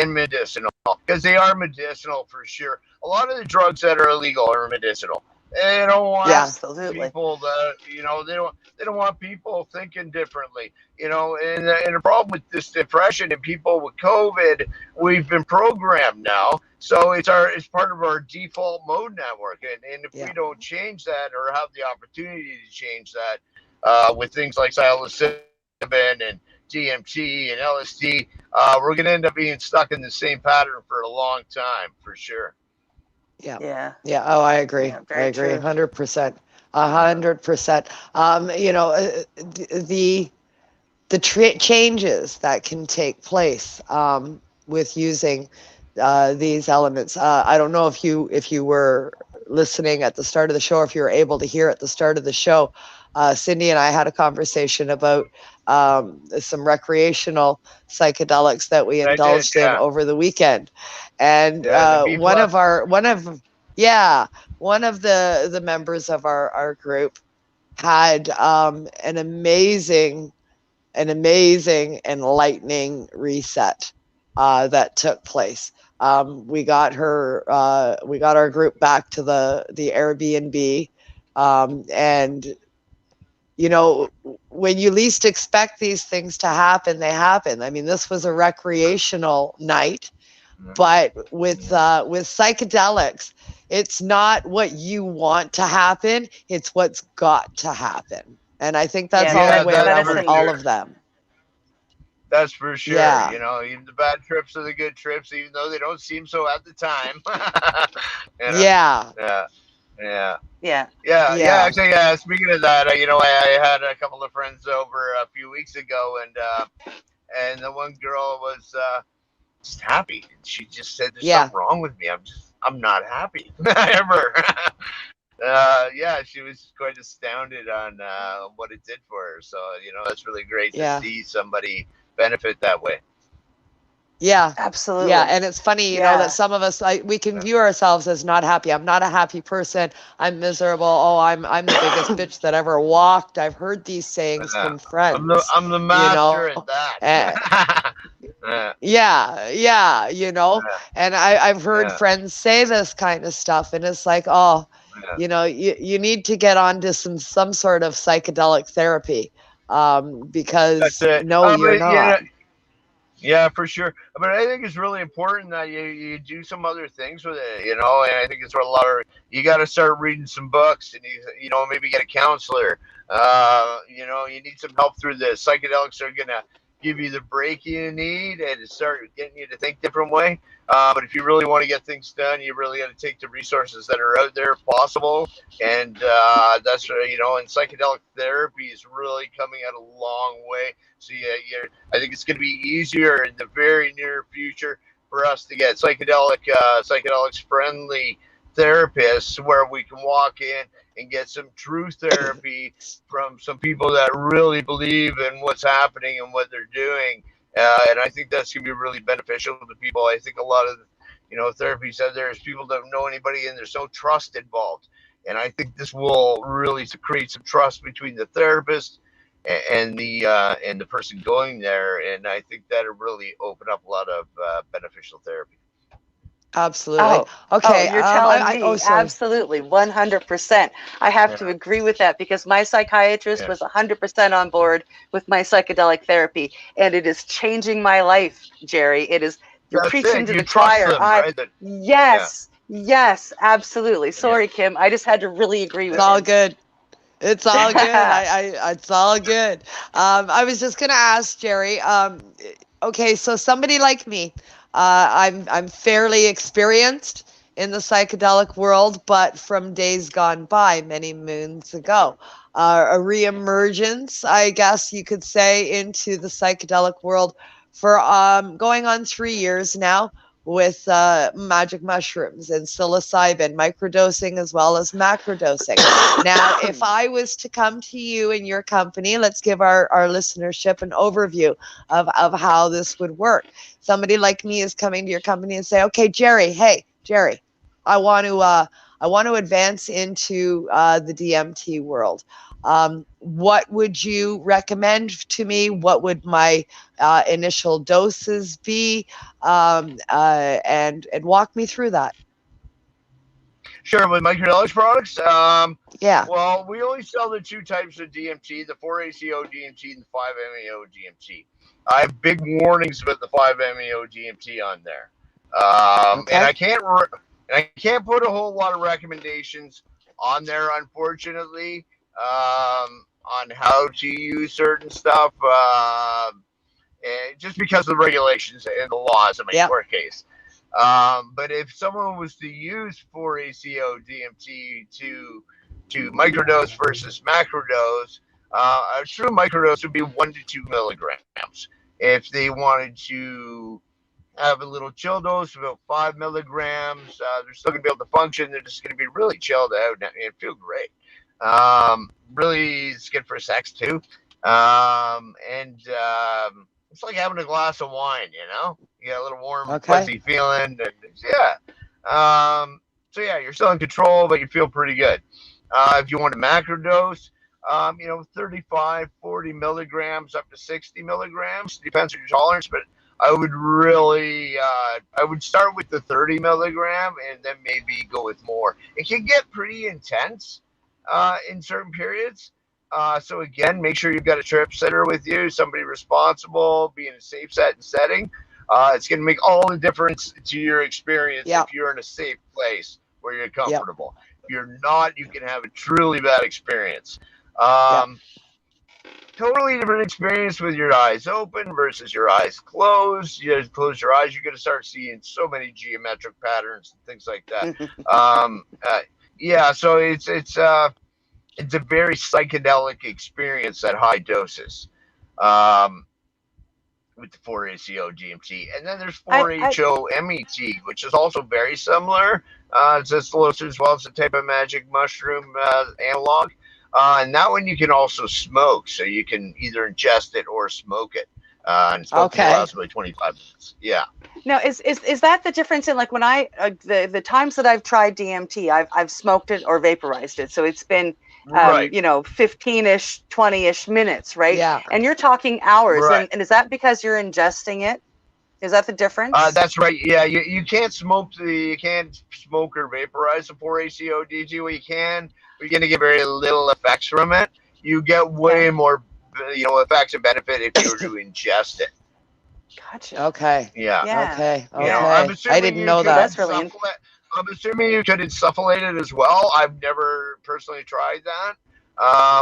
medicinal, because they are medicinal for sure. A lot of the drugs that are illegal are medicinal. They don't want people that, you know, they don't want people thinking differently, you know. And the problem with this depression and people with COVID, we've been programmed now, so it's part of our default mode network. And if we don't change that or have the opportunity to change that with things like psilocybin and DMT and LSD, we're going to end up being stuck in the same pattern for a long time, for sure. Yeah. Oh, I agree. I agree. 100%. 100%. You know, the changes that can take place with using these elements. I don't know if you were listening at the start of the show, or if you were able to hear at the start of the show. Cindy and I had a conversation about some recreational psychedelics that we indulged in over the weekekend, and one of the members of our group had an amazing enlightening reset that took place. We got our group back to the Airbnb, and you know, when you least expect these things to happen, they happen. I mean, this was a recreational night, but with psychedelics, it's not what you want to happen, it's what's got to happen. And I think that's all the way around with all of them. That's for sure. You know, even the bad trips are the good trips, even though they don't seem so at the time. You know? Actually, speaking of that, you know, I had a couple of friends over a few weeks ago, and the one girl was just happy. She just said, "There's something wrong with me. I'm not happy ever." She was quite astounded on what it did for her. So, you know, that's really great to see somebody benefit that way. Yeah, absolutely. Yeah, and it's funny, you know, that some of us, we can view ourselves as not happy. I'm not a happy person. I'm miserable. Oh, I'm the biggest bitch that ever walked. I've heard these sayings from friends. I'm the master at that. You know, and I've heard friends say this kind of stuff, and it's like, you know, you need to get onto some sort of psychedelic therapy, because you're not. Yeah, for sure. But I think it's really important that you do some other things with it, you know. And I think it's what you got to start reading some books, and you know, maybe get a counselor. You know, you need some help through this. Psychedelics are gonna give you the break you need and start getting you to think different way. But if you really want to get things done, you really got to take the resources that are out there if possible. And that's, you know, and psychedelic therapy is really coming out a long way. So I think it's going to be easier in the very near future for us to get psychedelics friendly therapists, where we can walk in and get some true therapy from some people that really believe in what's happening and what they're doing. And I think that's going to be really beneficial to people. I think a lot of, you know, therapies out there is people don't know anybody, and there's no trust involved. And I think this will really create some trust between the therapist and the person going there. And I think that'll really open up a lot of beneficial therapy. Absolutely. Okay. You're telling me absolutely 100%. I have to agree with that, because my psychiatrist was 100% on board with my psychedelic therapy, and it is changing my life, Jerry. It is, you're preaching to the choir. Yes, absolutely. Sorry, Kim. I just had to really agree with It's all good. It's all good. It's all good. I was just going to ask Jerry, okay, so somebody like me, I'm fairly experienced in the psychedelic world, but from days gone by, many moons ago, a reemergence, I guess you could say, into the psychedelic world for going on 3 years now, with magic mushrooms and psilocybin, microdosing as well as macrodosing. Now, if I was to come to you in your company, let's give our listenership an overview of how this would work. Somebody like me is coming to your company and say, okay, Jerry, I want to advance into the DMT world. What would you recommend to me? What would my initial doses be? And walk me through that. Sure, with Microdelics products, Yeah. well, we only sell the 2 types of DMT, the 4-ACO DMT and the 5-MeO DMT. I have big warnings about the 5-MeO DMT on there. And I can't put a whole lot of recommendations on there, unfortunately, on how to use certain stuff, just because of the regulations and the laws in my court case. But if someone was to use 4-ACO DMT to microdose versus macrodose, a true microdose would be 1 to 2 milligrams. If they wanted to have a little chill dose, about 5 milligrams, they're still going to be able to function. They're just going to be really chilled out and feel great. Really, it's good for sex too. It's like having a glass of wine, you know? You got a little warm, fuzzy feeling. So yeah, you're still in control, but you feel pretty good. If you want a macrodose, 35, 40 milligrams up to 60 milligrams, depends on your tolerance, but I would really, I would start with the 30 milligram and then maybe go with more. It can get pretty intense in certain periods. So again, make sure you've got a trip sitter with you, somebody responsible, be in a safe setting. It's going to make all the difference to your experience if you're in a safe place where you're comfortable. If you're not, you can have a truly bad experience. Totally different experience with your eyes open versus your eyes closed. You just close your eyes, you're going to start seeing so many geometric patterns and things like that. So it's a very psychedelic experience at high doses with the 4-ACO DMT. And then there's 4-HO MET, which is also very similar. It's a psilocybin as well. It's a type of magic mushroom analog. And that one you can also smoke. So you can either ingest it or smoke it. And smoking lasts about 25 minutes. Yeah. Now, is that the difference in, like, when I the times that I've tried DMT, I've smoked it or vaporized it. So it's been 15-ish, 20-ish minutes, right? Yeah. And you're talking hours. Right. And is that because you're ingesting it? Is that the difference? That's right. Yeah, you can't smoke or vaporize the 4-ACO DMT. Well, you can. You're going to get very little effects from it. You get way more, effects and benefit if you were to ingest it. Gotcha. Okay. Yeah. Okay. I didn't know that. That's really interesting. I'm assuming you could insufflate it as well. I've never personally tried that.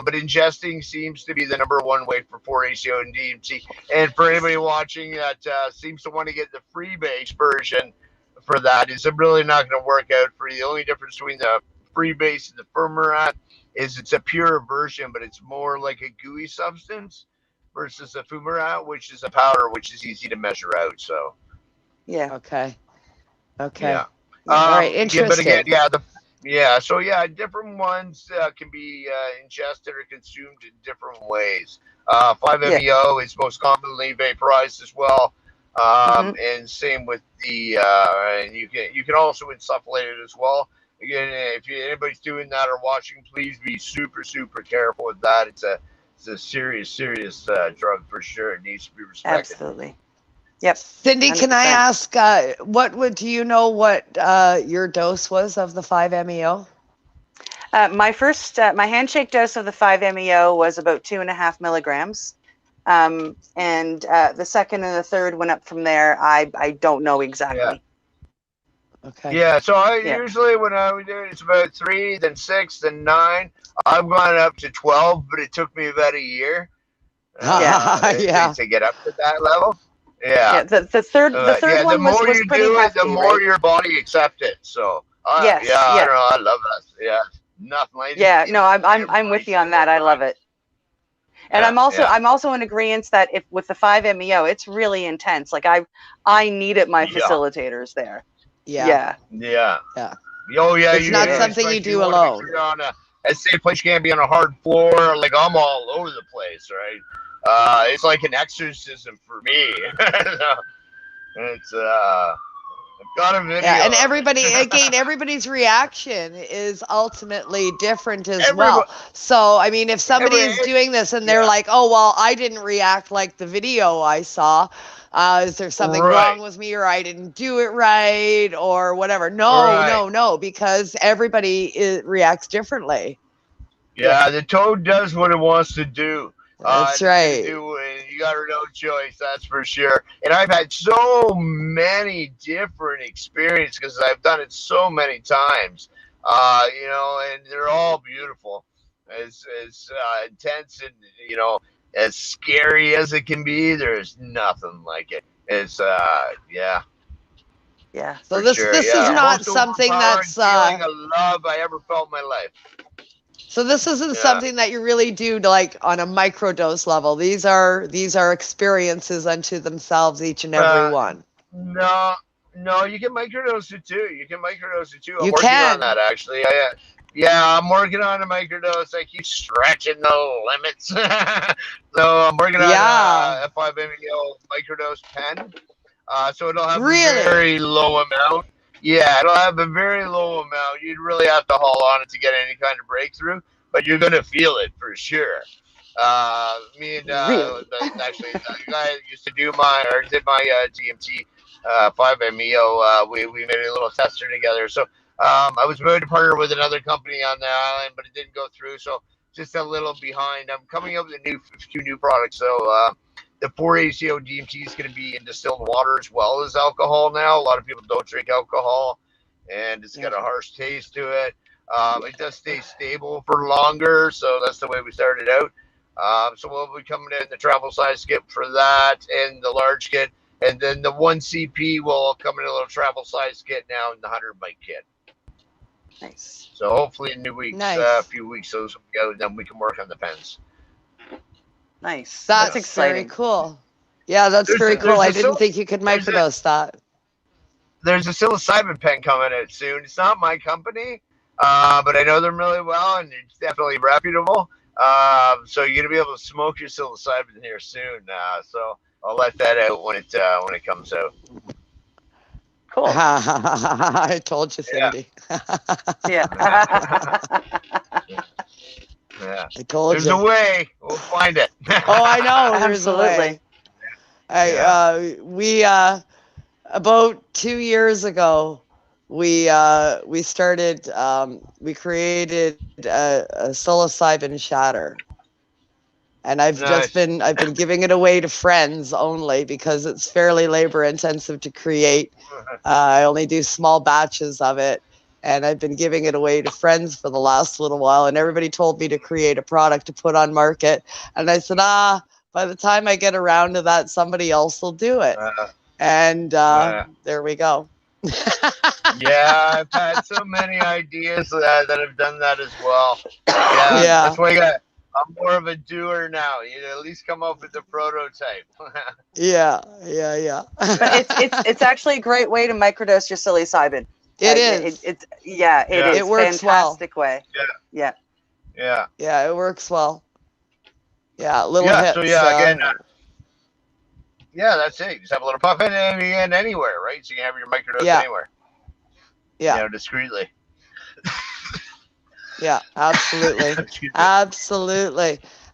But ingesting seems to be the #1 way for 4-ACO and DMT. And for anybody watching that seems to want to get the freebase version for that, it's really not going to work out for you. The only difference between the freebase and the fumarat is it's a pure version, but it's more like a gooey substance versus the fumarat, which is a powder, which is easy to measure out. So, yeah. Okay. Yeah. All right. Interesting. But again, different ones can be ingested or consumed in different ways. 5-MeO is most commonly vaporized as well, and same with the. And you can also insufflate it as well. Again, if anybody's doing that or watching, please be super, super careful with that. It's a serious drug for sure. It needs to be respected. Absolutely. Yep. Cindy, 100%. Can I ask, do you know what your dose was of the 5-MeO? My handshake dose of the 5-MeO was about 2.5 milligrams. And the second and the third went up from there. I don't know exactly. Yeah. Okay. Yeah, so usually when I would do it, it's about 3, then 6, then 9. I've gone up to 12, but it took me about a year to get up to that level. Yeah. The third one was pretty hefty, the more your body accepts it. So I don't know, I love that. Yeah, nothing like I'm with you on that. I love it. And I'm also in agreement that if with the 5-MeO, it's really intense. Like I needed my facilitators there. Yeah. Oh yeah. It's not something you do alone. You're on a safe place. You can't be on a hard floor. Like I'm all over the place, right? It's like an exorcism for me. It's Got a video. Yeah, and everybody's reaction is ultimately different as well. So, I mean, if somebody is doing this and they're like, oh, well, I didn't react like the video I saw, is there something wrong with me, or I didn't do it right, or whatever? No, because everybody reacts differently. Yeah, the toad does what it wants to do. That's right. You got no choice, that's for sure. And I've had so many different experiences because I've done it so many times. And they're all beautiful. As intense and as scary as it can be, there's nothing like it. It's Yeah. So this is not something that's feeling of love I ever felt in my life. So this isn't something that you really do like on a microdose level. These are experiences unto themselves, each and every one. No, you can microdose it too. I'm You working can. on that actually. I'm working on a microdose. I keep stretching the limits. So I'm working on a 5-MeO microdose pen. So it'll have a very low amount. Yeah, it'll have a very low amount. You'd really have to haul on it to get any kind of breakthrough, but you're gonna feel it for sure. Me and actually the guy that used to did my DMT 5-MeO. We made a little tester together. So I was about to partner with another company on the island, but it didn't go through. So just a little behind. I'm coming up with a few new products. So the 4-ACO DMT is going to be in distilled water as well as alcohol now. A lot of people don't drink alcohol, and it's got a harsh taste to it. It does stay stable for longer, so that's the way we started out. So we'll be coming in the travel size kit for that and the large kit. And then the 1CP will come in a little travel size kit now in the 100 mic kit. Nice. So hopefully in a few weeks, those will go, then we can work on the pens. Nice. That's exciting. Very cool. Yeah, that's very cool. I didn't think you could microdose that. There's a psilocybin pen coming out soon. It's not my company, but I know them really well, and it's definitely reputable. So you're gonna be able to smoke your psilocybin here soon. So I'll let that out when it comes out. Cool. I told you, Cindy. Yeah. Yeah. I told There's you. a way. We'll find it. Oh, I know. There's a way. We about 2 years ago, we started. We created a psilocybin shatter, and I've been giving it away to friends only because it's fairly labor intensive to create. I only do small batches of it. And I've been giving it away to friends for the last little while. And everybody told me to create a product to put on market. And I said, by the time I get around to that, somebody else will do it. And there we go. Yeah, I've had so many ideas that have done that as well. Yeah. That's why I'm more of a doer now. You at least come up with the prototype. Yeah. It's actually a great way to microdose your psilocybin. It is. It is. It works fantastic well. way. Yeah. Yeah, it works well. Yeah, little hits. So again, that's it. Just have a little puff in and anywhere, right? So you can have your microdose anywhere. Yeah. Discreetly. Yeah, absolutely.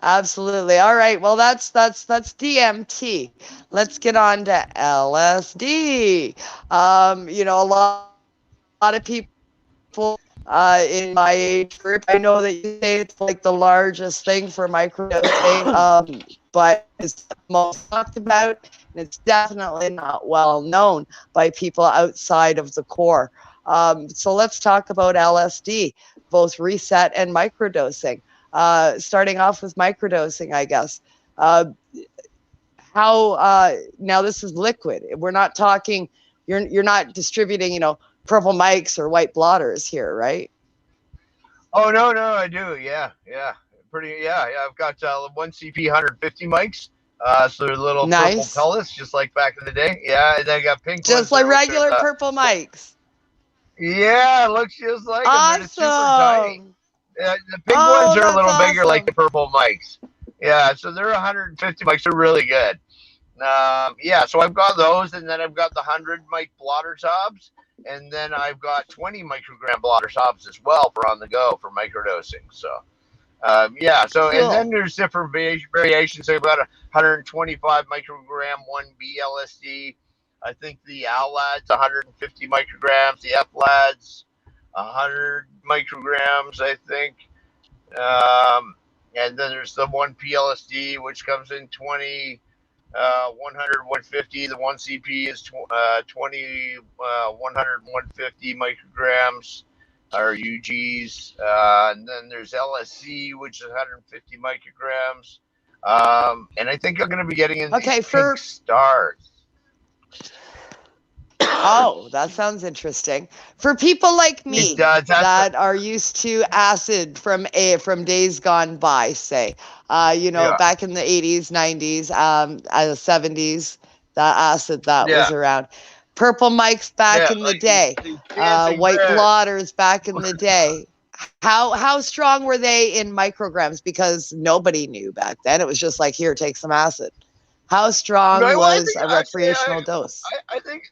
Absolutely. All right. Well, that's DMT. Let's get on to LSD. A lot of people in my age group, I know that you say it's like the largest thing for microdosing, but it's most talked about, and it's definitely not well known by people outside of the core. So let's talk about LSD, both reset and microdosing. Starting off with microdosing, I guess. Now this is liquid. We're not talking, you're not distributing, purple mics or white blotters here, right? Oh, no, I do. Yeah. I've got 1CP 150 mics. So they're little purple pellets, just like back in the day. Yeah, and I got pink ones. Just like regular purple mics. Yeah, it looks just like them, but it's super tiny. The pink ones are a little bigger, like the purple mics. Yeah, so they're 150 mics. They're really good. Yeah, so I've got those, and then I've got the 100 mic blotter tubs, and then I've got 20 microgram blotter tubs as well for on the go for microdosing. So, yeah, so Cool. and then there's different variations. I've got 125 microgram 1B LSD. I think the ALAD's 150 micrograms, the FLAD's 100 micrograms, I think. And then there's the 1P LSD, which comes in 20. 100, 150. The 1CP is 20, 100, 150 micrograms or UGs. And then there's LSC, which is 150 micrograms. And I think I'm going to be getting in Okay, Pink Stars. Oh, that sounds interesting. For people like me that are used to acid from days gone by, say, back in the 80s, 90s, 70s, that acid that was around. Purple mics back in the day, white blotters back in the day. How strong were they in micrograms? Because nobody knew back then. It was just like, here, take some acid. How strong was a recreational dose? I think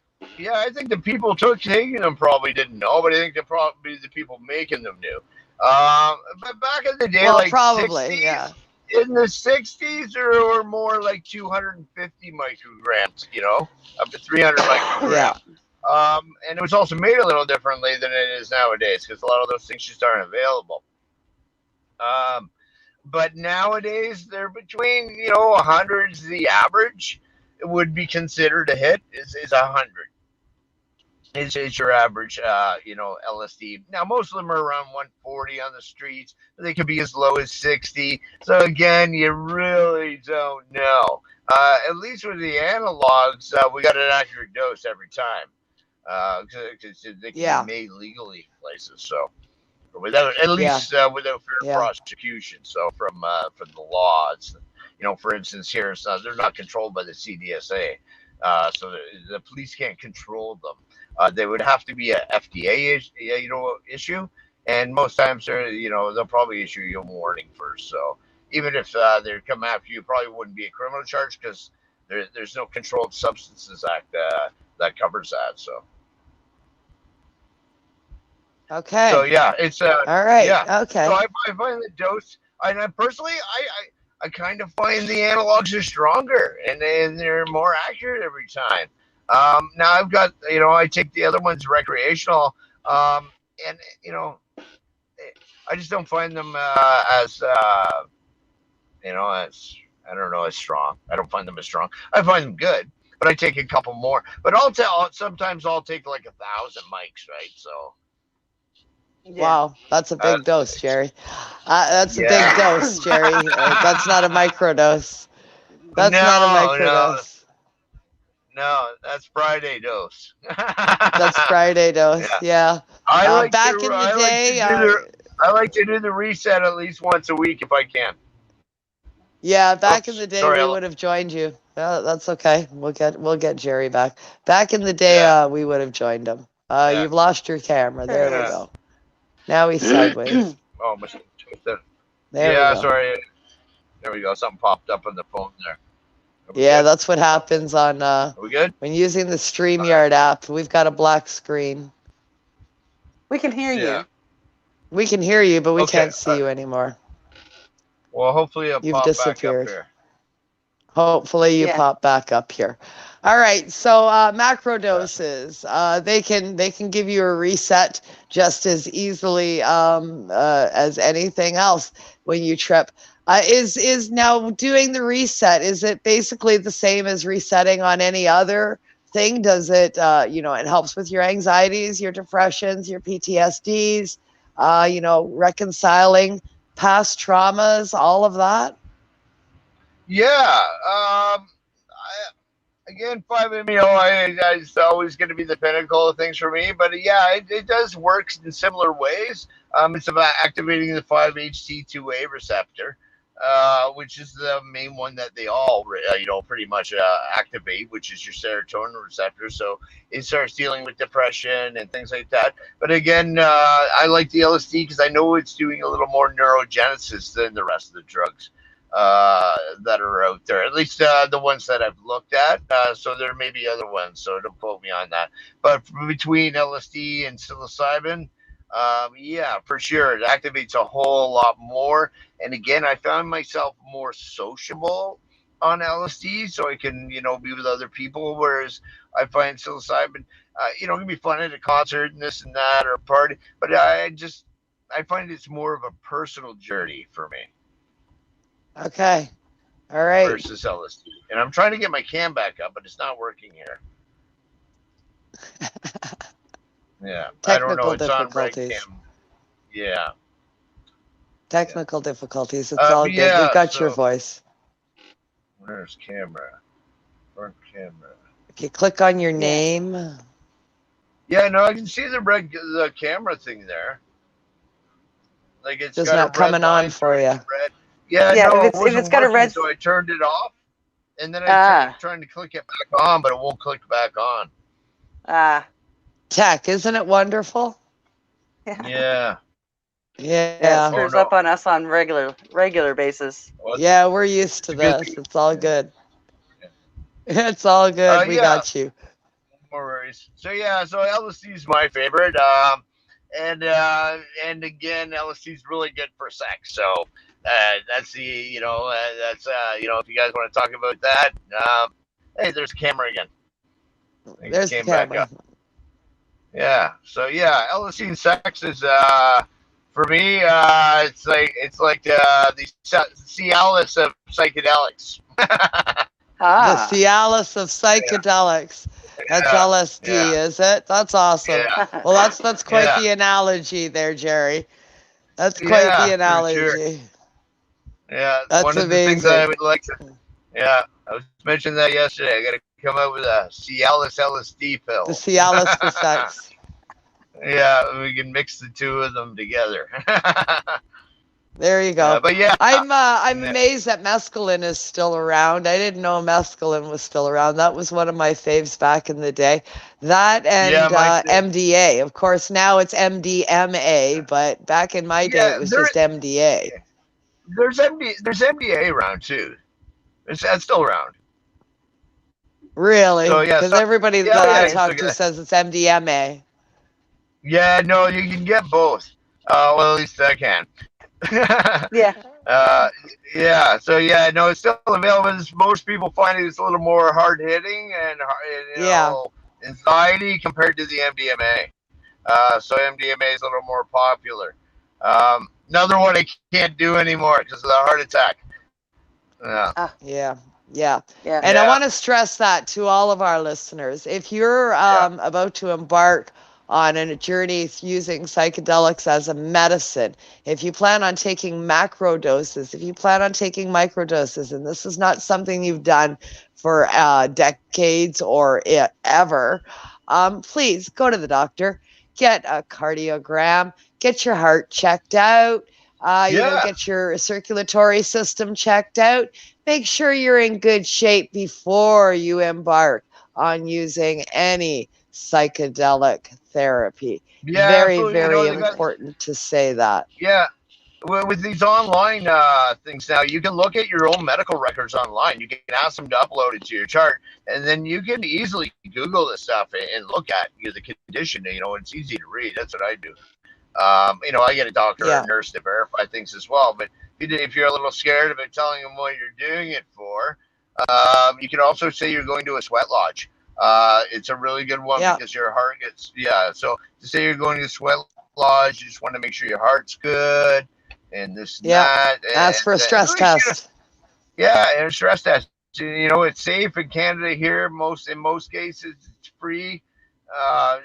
the people taking them probably didn't know, but I think probably the people making them knew. But back in the day, probably, 60s, yeah. In the 60s, there were more like 250 micrograms, up to 300 micrograms. Yeah. And it was also made a little differently than it is nowadays because a lot of those things just aren't available. But nowadays, they're between, 100's the average. It would be considered a hit is 100. Is your average, LSD. Now, most of them are around 140 on the streets. But they could be as low as 60. So, again, you really don't know. At least with the analogs, we got an accurate dose every time. Because they can be made legally in places. So, without fear of prosecution. So, from the law, it's, for instance, here, they're not controlled by the CDSA. So the police can't control them. They would have to be a FDA issue, and most times they'll probably issue you a warning first. So even if they come after you, probably wouldn't be a criminal charge because there's no Controlled Substances Act that covers that. So okay. So yeah, it's all right. Yeah. Okay. So I find the dose, and I personally I kind of find the analogs are stronger and they're more accurate every time. Now I've got, I take the other ones recreational, and I just don't find them as I don't know, as strong. I don't find them as strong. I find them good, but I take a couple more. But sometimes I'll take like 1,000 mics, right? So. Yeah. Wow, that's a big dose, Jerry. That's a big dose, Jerry. That's not a microdose. That's not a microdose. No, that's Friday dose. That's Friday dose. Yeah. I like back in the day. I like to do the reset at least once a week if I can. Yeah, back in the day, we would have joined you. That's okay. We'll get Jerry back. Back in the day, we would have joined him. You've lost your camera. There we go. Now he's sideways. Oh, there we go. Sorry. There we go. Something popped up on the phone there. Yeah, that's what happens on Are we good? when using the StreamYard app. We've got a black screen. We can hear you. We can hear you, but we can't see you anymore. Well, hopefully you've disappeared. Back up here. Hopefully you pop back up here. All right, so macro doses, they can give you a reset just as easily as anything else when you trip. Is now doing the reset, is it basically the same as resetting on any other thing? Does it, it helps with your anxieties, your depressions, your PTSDs, reconciling past traumas, all of that? Yeah. Again, 5-MeO is always going to be the pinnacle of things for me. But yeah, it does work in similar ways. It's about activating the 5-HT2A receptor, which is the main one that they all, pretty much activate, which is your serotonin receptor. So it starts dealing with depression and things like that. But again, I like the LSD because I know it's doing a little more neurogenesis than the rest of the drugs. that are out there. At least the ones that I've looked at. So there may be other ones. So don't quote me on that. But between LSD and psilocybin, yeah, for sure, it activates a whole lot more. And again, I found myself more sociable on LSD, so I can be with other people. Whereas I find psilocybin, it can be fun at a concert and this and that or a party, but I find it's more of a personal journey for me. Okay. All right. Versus LSD. And I'm trying to get my cam back up, but it's not working here. Yeah. I don't know. It's on red cam. Yeah. Technical difficulties. It's all good. We've got your voice. Where's camera? Front camera. Okay, click on your name. Yeah, no, I can see the camera thing there. Like it's just got not coming on for you. Yeah, no, if it's got a red, so I turned it off, and then I trying to click it back on, but it won't click back on. Tech, isn't it wonderful? Yeah. Yeah, it screws up on us on regular basis. Yeah, we're used to this. It's all good. It's all good. We got you. No worries. So LSD is my favorite. And again, LSD is really good for sex. So that's the if you guys want to talk about that, hey, there's a camera again. There's the camera. Yeah. So LSD and sex is for me. It's like the Cialis of psychedelics. The Cialis of psychedelics. That's LSD, is it? That's awesome. Yeah. Well, that's quite the analogy there, Jerry. That's quite the analogy. Sure. Yeah, that's one of the things I would like to. Yeah, I was mentioning that yesterday. I got to come up with a Cialis LSD pill. The Cialis for sex. Yeah, we can mix the two of them together. There you go. But yeah, I'm amazed that mescaline is still around. I didn't know mescaline was still around. That was one of my faves back in the day. That and MDA. Of course, now it's MDMA, but back in my day, it was just MDA. There's MDA around too. That's still around. Really? So, because everybody that I talk to says it's MDMA. Yeah, no, you can get both. Well, at least I can. Yeah. So no, it's still available. Most people find it's a little more hard hitting and anxiety compared to the MDMA. So MDMA is a little more popular. Another one I can't do anymore because of the heart attack. And I want to stress that to all of our listeners. If you're about to embark on a journey using psychedelics as a medicine, if you plan on taking macro doses, if you plan on taking microdoses, and this is not something you've done for decades or ever, please go to the doctor, get a cardiogram, get your heart checked out, get your circulatory system checked out. Make sure you're in good shape before you embark on using any psychedelic therapy. Very important to say that. Yeah. Well, with these online things now, you can look at your own medical records online. You can ask them to upload it to your chart, and then you can easily Google this stuff and look at the condition. It's easy to read. That's what I do. I get a doctor or a nurse to verify things as well. But if you're a little scared about telling them what you're doing it for, you can also say you're going to a sweat lodge. It's a really good one because your heart gets, so to say you're going to a sweat lodge, you just want to make sure your heart's good and this and that. Ask for a stress test. And a stress test. It's safe in Canada here. In most cases, it's free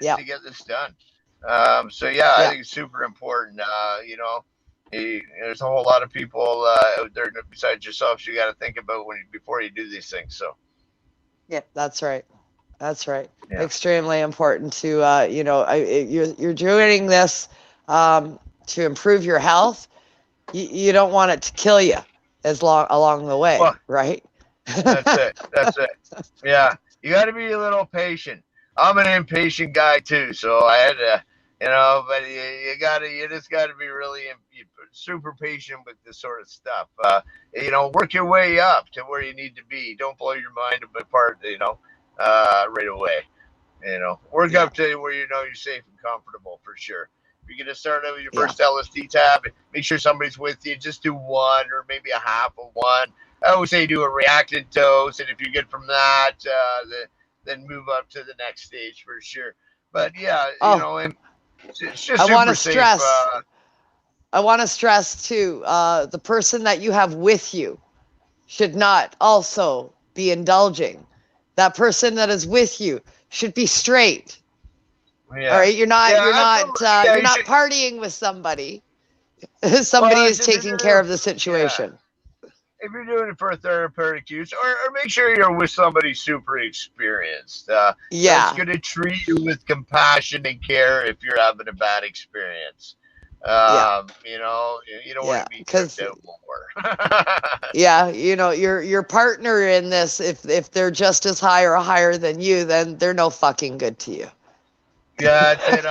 to get this done. I think it's super important. There's a whole lot of people out there besides yourself you got to think about before you do these things. So. Yeah, that's right. That's right. Yeah. Extremely important to, you're doing this to improve your health. You don't want it to kill you along the way, right? That's it. Yeah. You got to be a little patient. I'm an impatient guy too. So I had to, But you just gotta be really super patient with this sort of stuff. Work your way up to where you need to be. Don't blow your mind apart, right away. Work up to where you're safe and comfortable for sure. If you're gonna start out with your first LSD tab, make sure somebody's with you. Just do one or maybe a half of one. I always say do a reactant dose, and if you're good from that, then move up to the next stage for sure. But and it's just I want to safe, stress. I want to stress too. The person that you have with you should not also be indulging. That person that is with you should be straight. Yeah. All right, you're not partying with somebody. Somebody is taking care of the situation. If you're doing it for a therapeutic use, or make sure you're with somebody super experienced. That's going to treat you with compassion and care if you're having a bad experience. You don't want to be tripped out more. Your partner in this, if they're just as high or higher than you, then they're no fucking good to you. Yeah, that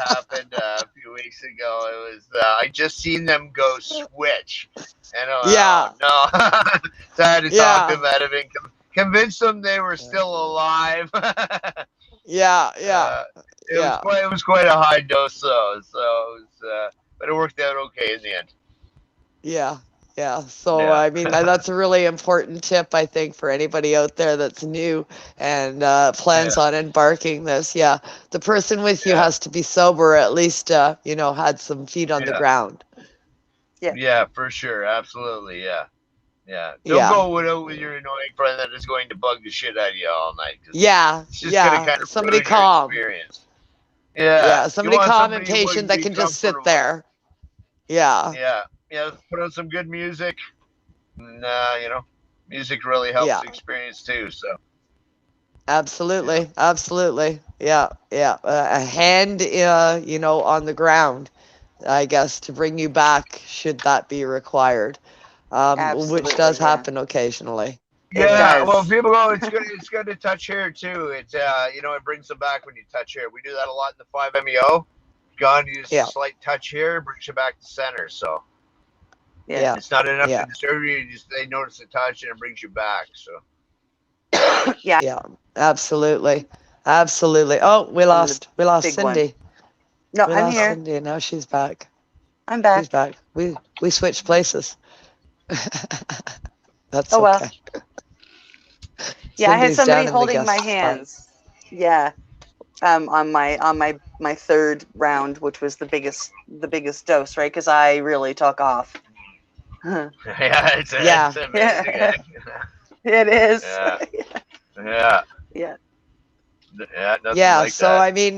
happened a few weeks ago. It was I just seen them go switch, and so I had to talk to them out of it, convince them they were still alive. It was quite a high dose, though. But it worked out okay in the end. So I mean, that's a really important tip, I think, for anybody out there that's new and plans on embarking this. The person with you has to be sober, at least had some feet on the ground. Yeah, for sure, absolutely, Don't go with your annoying friend that is going to bug the shit out of you all night. It's just gonna kind of somebody calm. Experience. Somebody calm and patient that can just sit there. Put on some good music, and music really helps the experience too. So absolutely, a hand, on the ground, I guess, to bring you back should that be required, which does happen occasionally. Well, people go, it's good to touch hair too. It it brings them back when you touch hair. We do that a lot in the 5-MeO. Gone, use a slight touch here, brings you back to center. So. It's not enough to disturb you. They notice the touch and it brings you back. So. Absolutely. Oh, we lost Cindy. No, I'm here. Cindy, now she's back. I'm back. She's back. We switched places. That's okay. Well. I had somebody holding my hands. On my third round, which was the biggest dose, right? Because I really took off. It's amazing. It is. Like so that. I mean,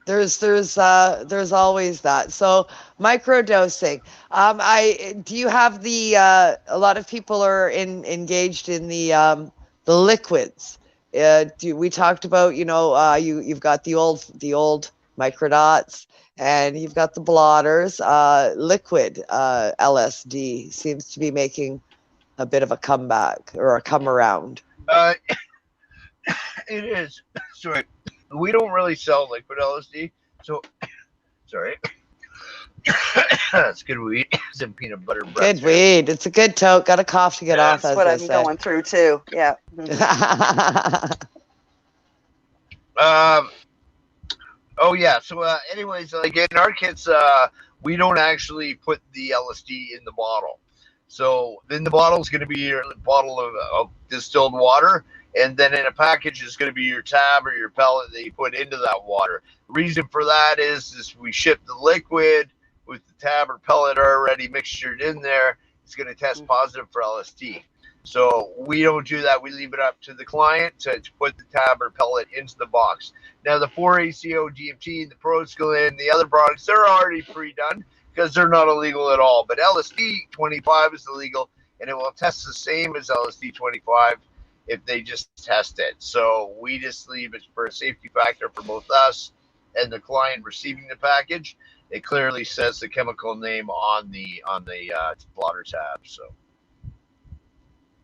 there's always that. So microdosing. Do you have the a lot of people are engaged in the liquids. We talked about, you've got the old microdots, and you've got the blotters. Liquid LSD seems to be making a bit of a comeback or a come around. It is. Sorry, we don't really sell liquid LSD. So, sorry. That's good weed. Some peanut butter bread. Good weed. It's a good toke. Got a cough to get off. That's what I'm going through too. Yeah. So anyways, like in our kits, we don't actually put the LSD in the bottle. So then the bottle is going to be your bottle of distilled water, and then in a package is going to be your tab or your pellet that you put into that water. The reason for that is we ship the liquid with the tab or pellet already mixtured in there. It's going to test positive for LSD. So we don't do that. We leave it up to the client to put the tab or pellet into the box. Now the 4-ACO, DMT, the proscaline, the other products, they're already pre-done because they're not illegal at all. But LSD 25 is illegal, and it will test the same as LSD 25 if they just test it. So we just leave it for a safety factor for both us and the client receiving the package. It clearly says the chemical name on the blotter tab. So.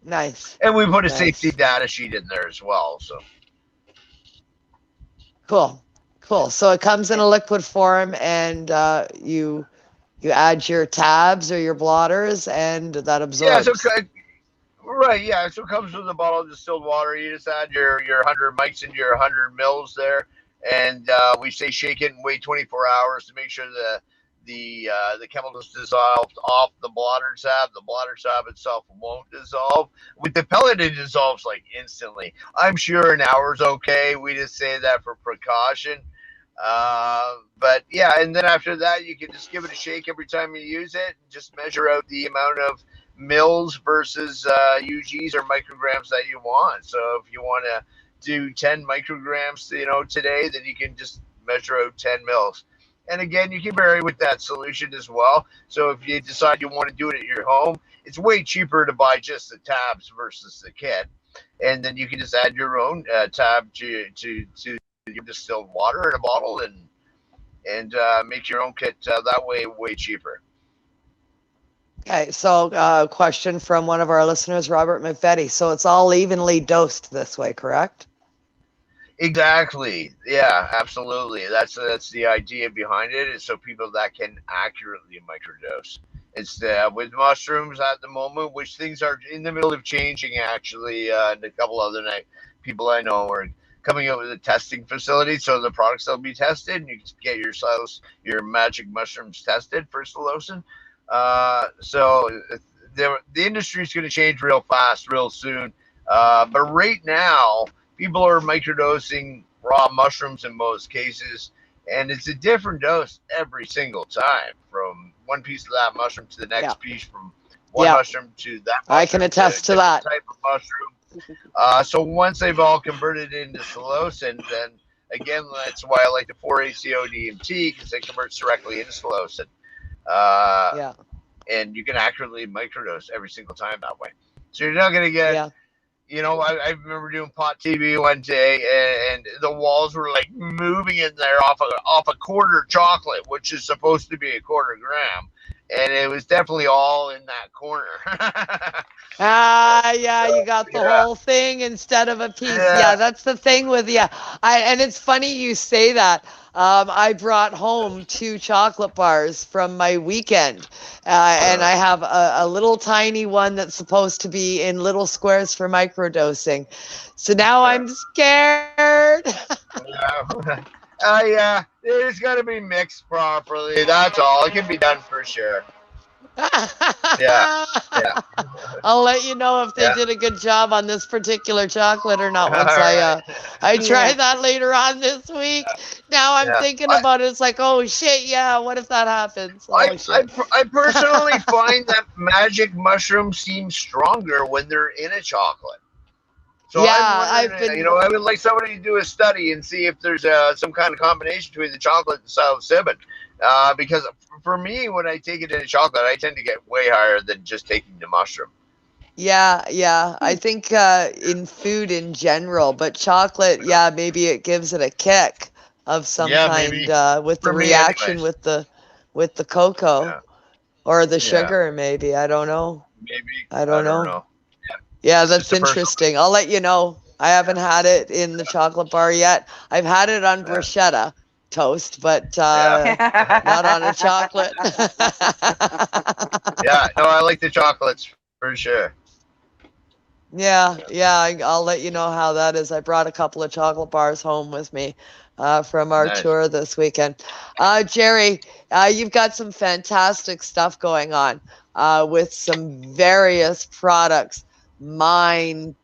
Nice. And we put a safety data sheet in there as well. So cool. Cool. So it comes in a liquid form, and you add your tabs or your blotters, and that absorbs. Right, yeah. So it comes with a bottle of distilled water. You just add your 100 mics into your 100 mils there, and we say shake it and wait 24 hours to make sure the chemicals dissolved off the blotter tab. The blotter tab itself won't dissolve. With the pellet, it dissolves like instantly. I'm sure an hour's okay. We just say that for precaution. But yeah, and then after that, you can just give it a shake every time you use it. And just measure out the amount of mils versus UGs or micrograms that you want. So if you want to do 10 micrograms, today, then you can just measure out 10 mils. And again, you can vary with that solution as well. So if you decide you want to do it at your home, it's way cheaper to buy just the tabs versus the kit. And then you can just add your own tab to your distilled water in a bottle and make your own kit that way cheaper. Okay, so question from one of our listeners, Robert McVetti. So it's all evenly dosed this way, correct? Exactly. Yeah, absolutely. That's the idea behind it, is so people that can accurately microdose. It's with mushrooms at the moment, which things are in the middle of changing actually, and a couple other people I know are coming up with a testing facility, so the products will be tested, and you can get your magic mushrooms tested for psilocin. So the industry is going to change real fast, real soon. But right now, people are microdosing raw mushrooms in most cases, and it's a different dose every single time, from one piece of that mushroom to the next piece, from one mushroom to that mushroom. I can attest to that. Type of mushroom. So once they've all converted into psilocin, then again, that's why I like the 4-ACO DMT, because it converts directly into psilocin. And you can accurately microdose every single time that way. So you're not going to get, I remember doing pot TV one day, and the walls were like moving in there off a quarter chocolate, which is supposed to be a quarter gram. And it was definitely all in that corner. You got the whole thing instead of a piece. Yeah, that's the thing with and it's funny you say that. I brought home 2 chocolate bars from my weekend, and I have a little tiny one that's supposed to be in little squares for microdosing. So now I'm scared. It's got to be mixed properly. That's all. It can be done for sure. Yeah. I'll let you know if they did a good job on this particular chocolate or not once I try that later on this week. Now I'm thinking about it. It's like, oh shit, what if that happens? I personally find that magic mushrooms seem stronger when they're in a chocolate. So I would like somebody to do a study and see if there's some kind of combination between the chocolate and psilocybin. Because for me, when I take it in a chocolate, I tend to get way higher than just taking the mushroom. Yeah. I think in food in general, but chocolate, maybe it gives it a kick of some kind with the reaction with the cocoa or the sugar, maybe. I don't know. I don't know. Yeah, that's interesting. I'll let you know. I haven't had it in the chocolate bar yet. I've had it on bruschetta toast, but not on a chocolate. I like the chocolates for sure. I'll let you know how that is. I brought a couple of chocolate bars home with me from our tour this weekend. Jerry, you've got some fantastic stuff going on with some various products. Mindtech.ca,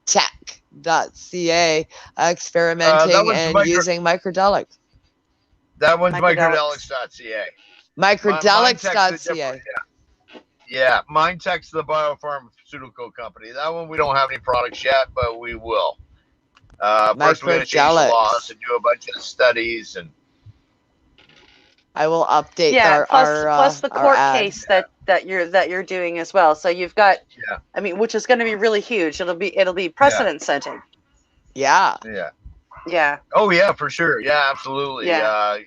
experimenting and using microdelics. That one's microdelics.ca. Microdelics.ca. Yeah, Mindtech's the biopharmaceutical company. That one we don't have any products yet, but we will. First, we're going to change the laws and do a bunch of studies, and I will update plus the court case that you're doing as well. So you've got, which is going to be really huge. It'll be precedent setting. Yeah. Oh yeah, for sure. Yeah, absolutely. Yeah.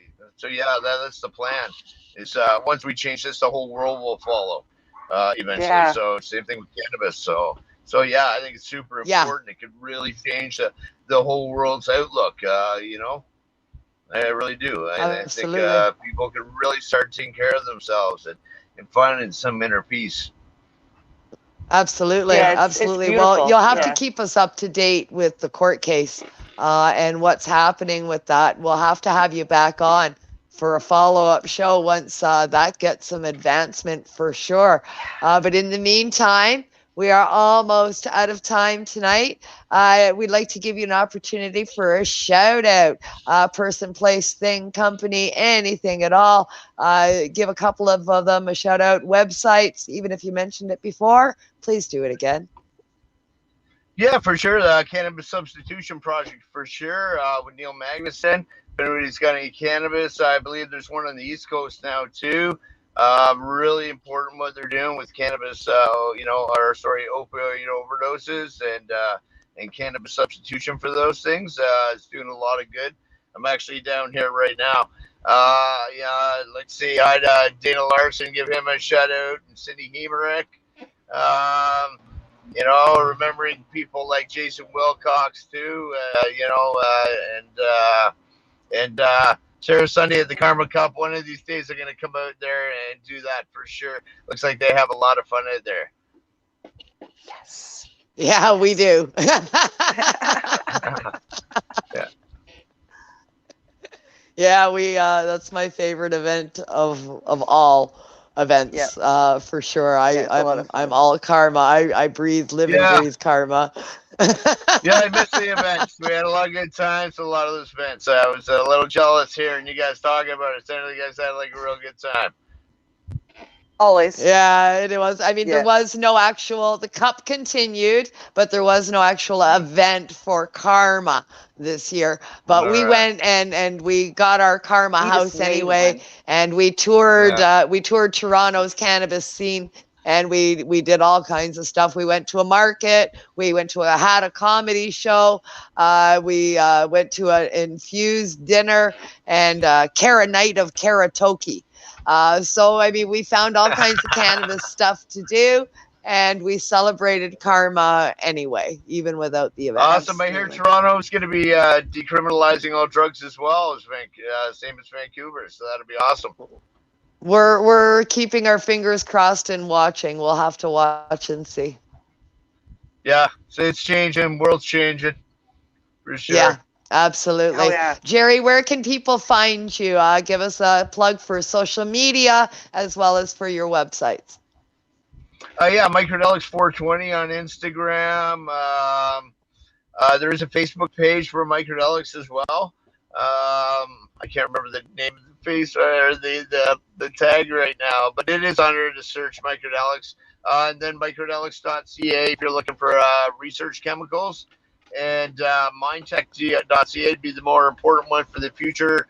That's the plan. Is once we change this, the whole world will follow eventually. Yeah. So same thing with cannabis. So I think it's super important. It could really change the whole world's outlook. I really do. I think Absolutely. people can really start taking care of themselves and finding some inner peace. Absolutely, Yeah, it's absolutely. Well, beautiful. you'll have to Yeah. keep us up to date with the court case and what's happening with that. We'll have to have you back on for a follow-up show once that gets some advancement for sure. But in the meantime, we are almost out of time tonight. We'd like to give you an opportunity for a shout out, person, place, thing, company, anything at all. Give a couple of them a shout out, websites, even if you mentioned it before. Please do it again. Yeah, for sure. The Cannabis Substitution Project, for sure, with Neil Magnuson. If anybody's got any cannabis, I believe there's one on the East Coast now, too. Really important what they're doing with cannabis, opioid overdoses and cannabis substitution for those things. It's doing a lot of good. I'm actually down here right now. Let's see. I'd Dana Larson, give him a shout out, and Cindy Hemerick. Remembering people like Jason Wilcox too, and Sarah Sunday at the Karma Cup. One of these days they're going to come out there and do that for sure. Looks like they have a lot of fun out there. Yes. Yeah, we do. Yeah. Yeah, we that's my favorite event of all events, for sure. I'm all karma. I breathe, live and breathe karma. Yeah, I missed the events. We had a lot of good times at a lot of those events. I was a little jealous hearing you guys talking about it. Sounded like you guys had like a real good time. Always. Yeah, it was. I mean, there was no actual, the cup continued, but there was no actual event for karma this year. But we went and we got our karma house anyway, and we toured Toronto's cannabis scene, and we did all kinds of stuff. We went to a market, we went to had a comedy show, we went to an infused dinner and Kara night of karaoke. So, I mean, we found all kinds of cannabis stuff to do, and we celebrated karma anyway, even without the event. Awesome. I hear Toronto's going to be decriminalizing all drugs as well, as same as Vancouver, so that'll be awesome. We're keeping our fingers crossed and watching. We'll have to watch and see. Yeah, so it's changing. World's changing, for sure. Yeah. Absolutely. Oh, yeah. Jerry, where can people find you? Give us a plug for social media as well as for your websites. Microdelics 420 on Instagram. There is a Facebook page for Microdelics as well. I can't remember the name of the face or the tag right now, but it is under the search Microdelics. And then microdelics.ca if you're looking for research chemicals. And mindtech.ca would be the more important one for the future.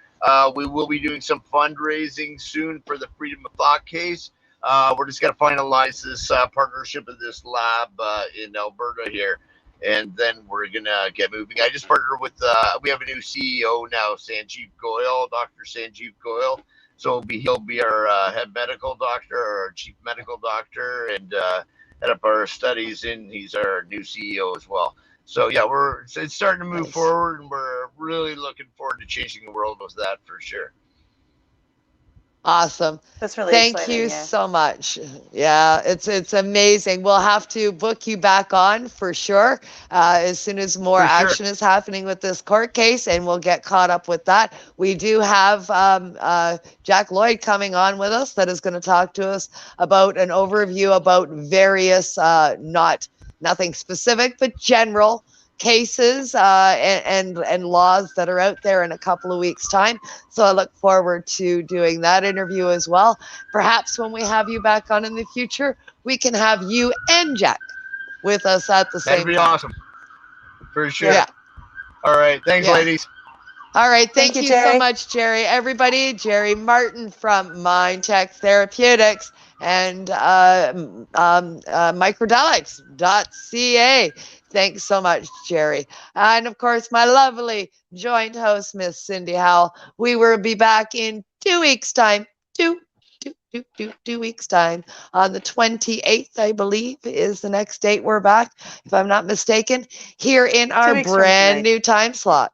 We will be doing some fundraising soon for the Freedom of Thought case. We're just going to finalize this partnership with this lab in Alberta here, and then we're going to get moving. I just partnered with, we have a new CEO now, Sanjeev Goyal, Dr. Sanjeev Goyal. So he'll be our head medical doctor, or our chief medical doctor, and head up our studies, and he's our new CEO as well. So yeah, it's starting to move forward, and we're really looking forward to changing the world with that for sure. Awesome. That's really Thank exciting, you so much. Yeah, it's amazing. We'll have to book you back on for sure as soon as more action is happening with this court case, and we'll get caught up with that. We do have Jack Lloyd coming on with us that is going to talk to us about an overview about various nothing specific, but general cases and laws that are out there in a couple of weeks' time. So I look forward to doing that interview as well. Perhaps when we have you back on in the future, we can have you and Jack with us at the same time. That'd be awesome. For sure. Yeah. All right. Thanks, ladies. All right. Thank you Jerry. so much, Jerry. Everybody, Jerry Martin from MindTech Therapeutics and Microdelics.ca. Thanks so much, Jerry. And of course, my lovely joint host, Miss Cindy Howell. We will be back in 2 weeks' time. 2 weeks' time. On the 28th, I believe, is the next date we're back, if I'm not mistaken, here in our brand new time slot.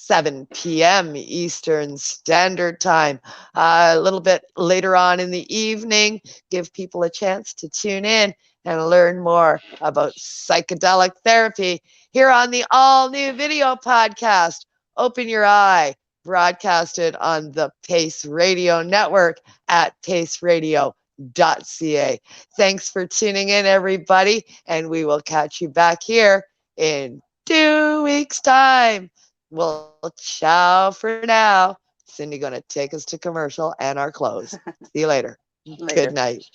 7 p.m. Eastern Standard Time. A little bit later on in the evening, give people a chance to tune in and learn more about psychedelic therapy here on the all-new video podcast, Open Your Eye, broadcasted on the Pace Radio Network at paceradio.ca. Thanks for tuning in, everybody, and we will catch you back here in 2 weeks' time. Well, ciao for now. Cindy going to take us to commercial and our close. See you later. Later. Good night.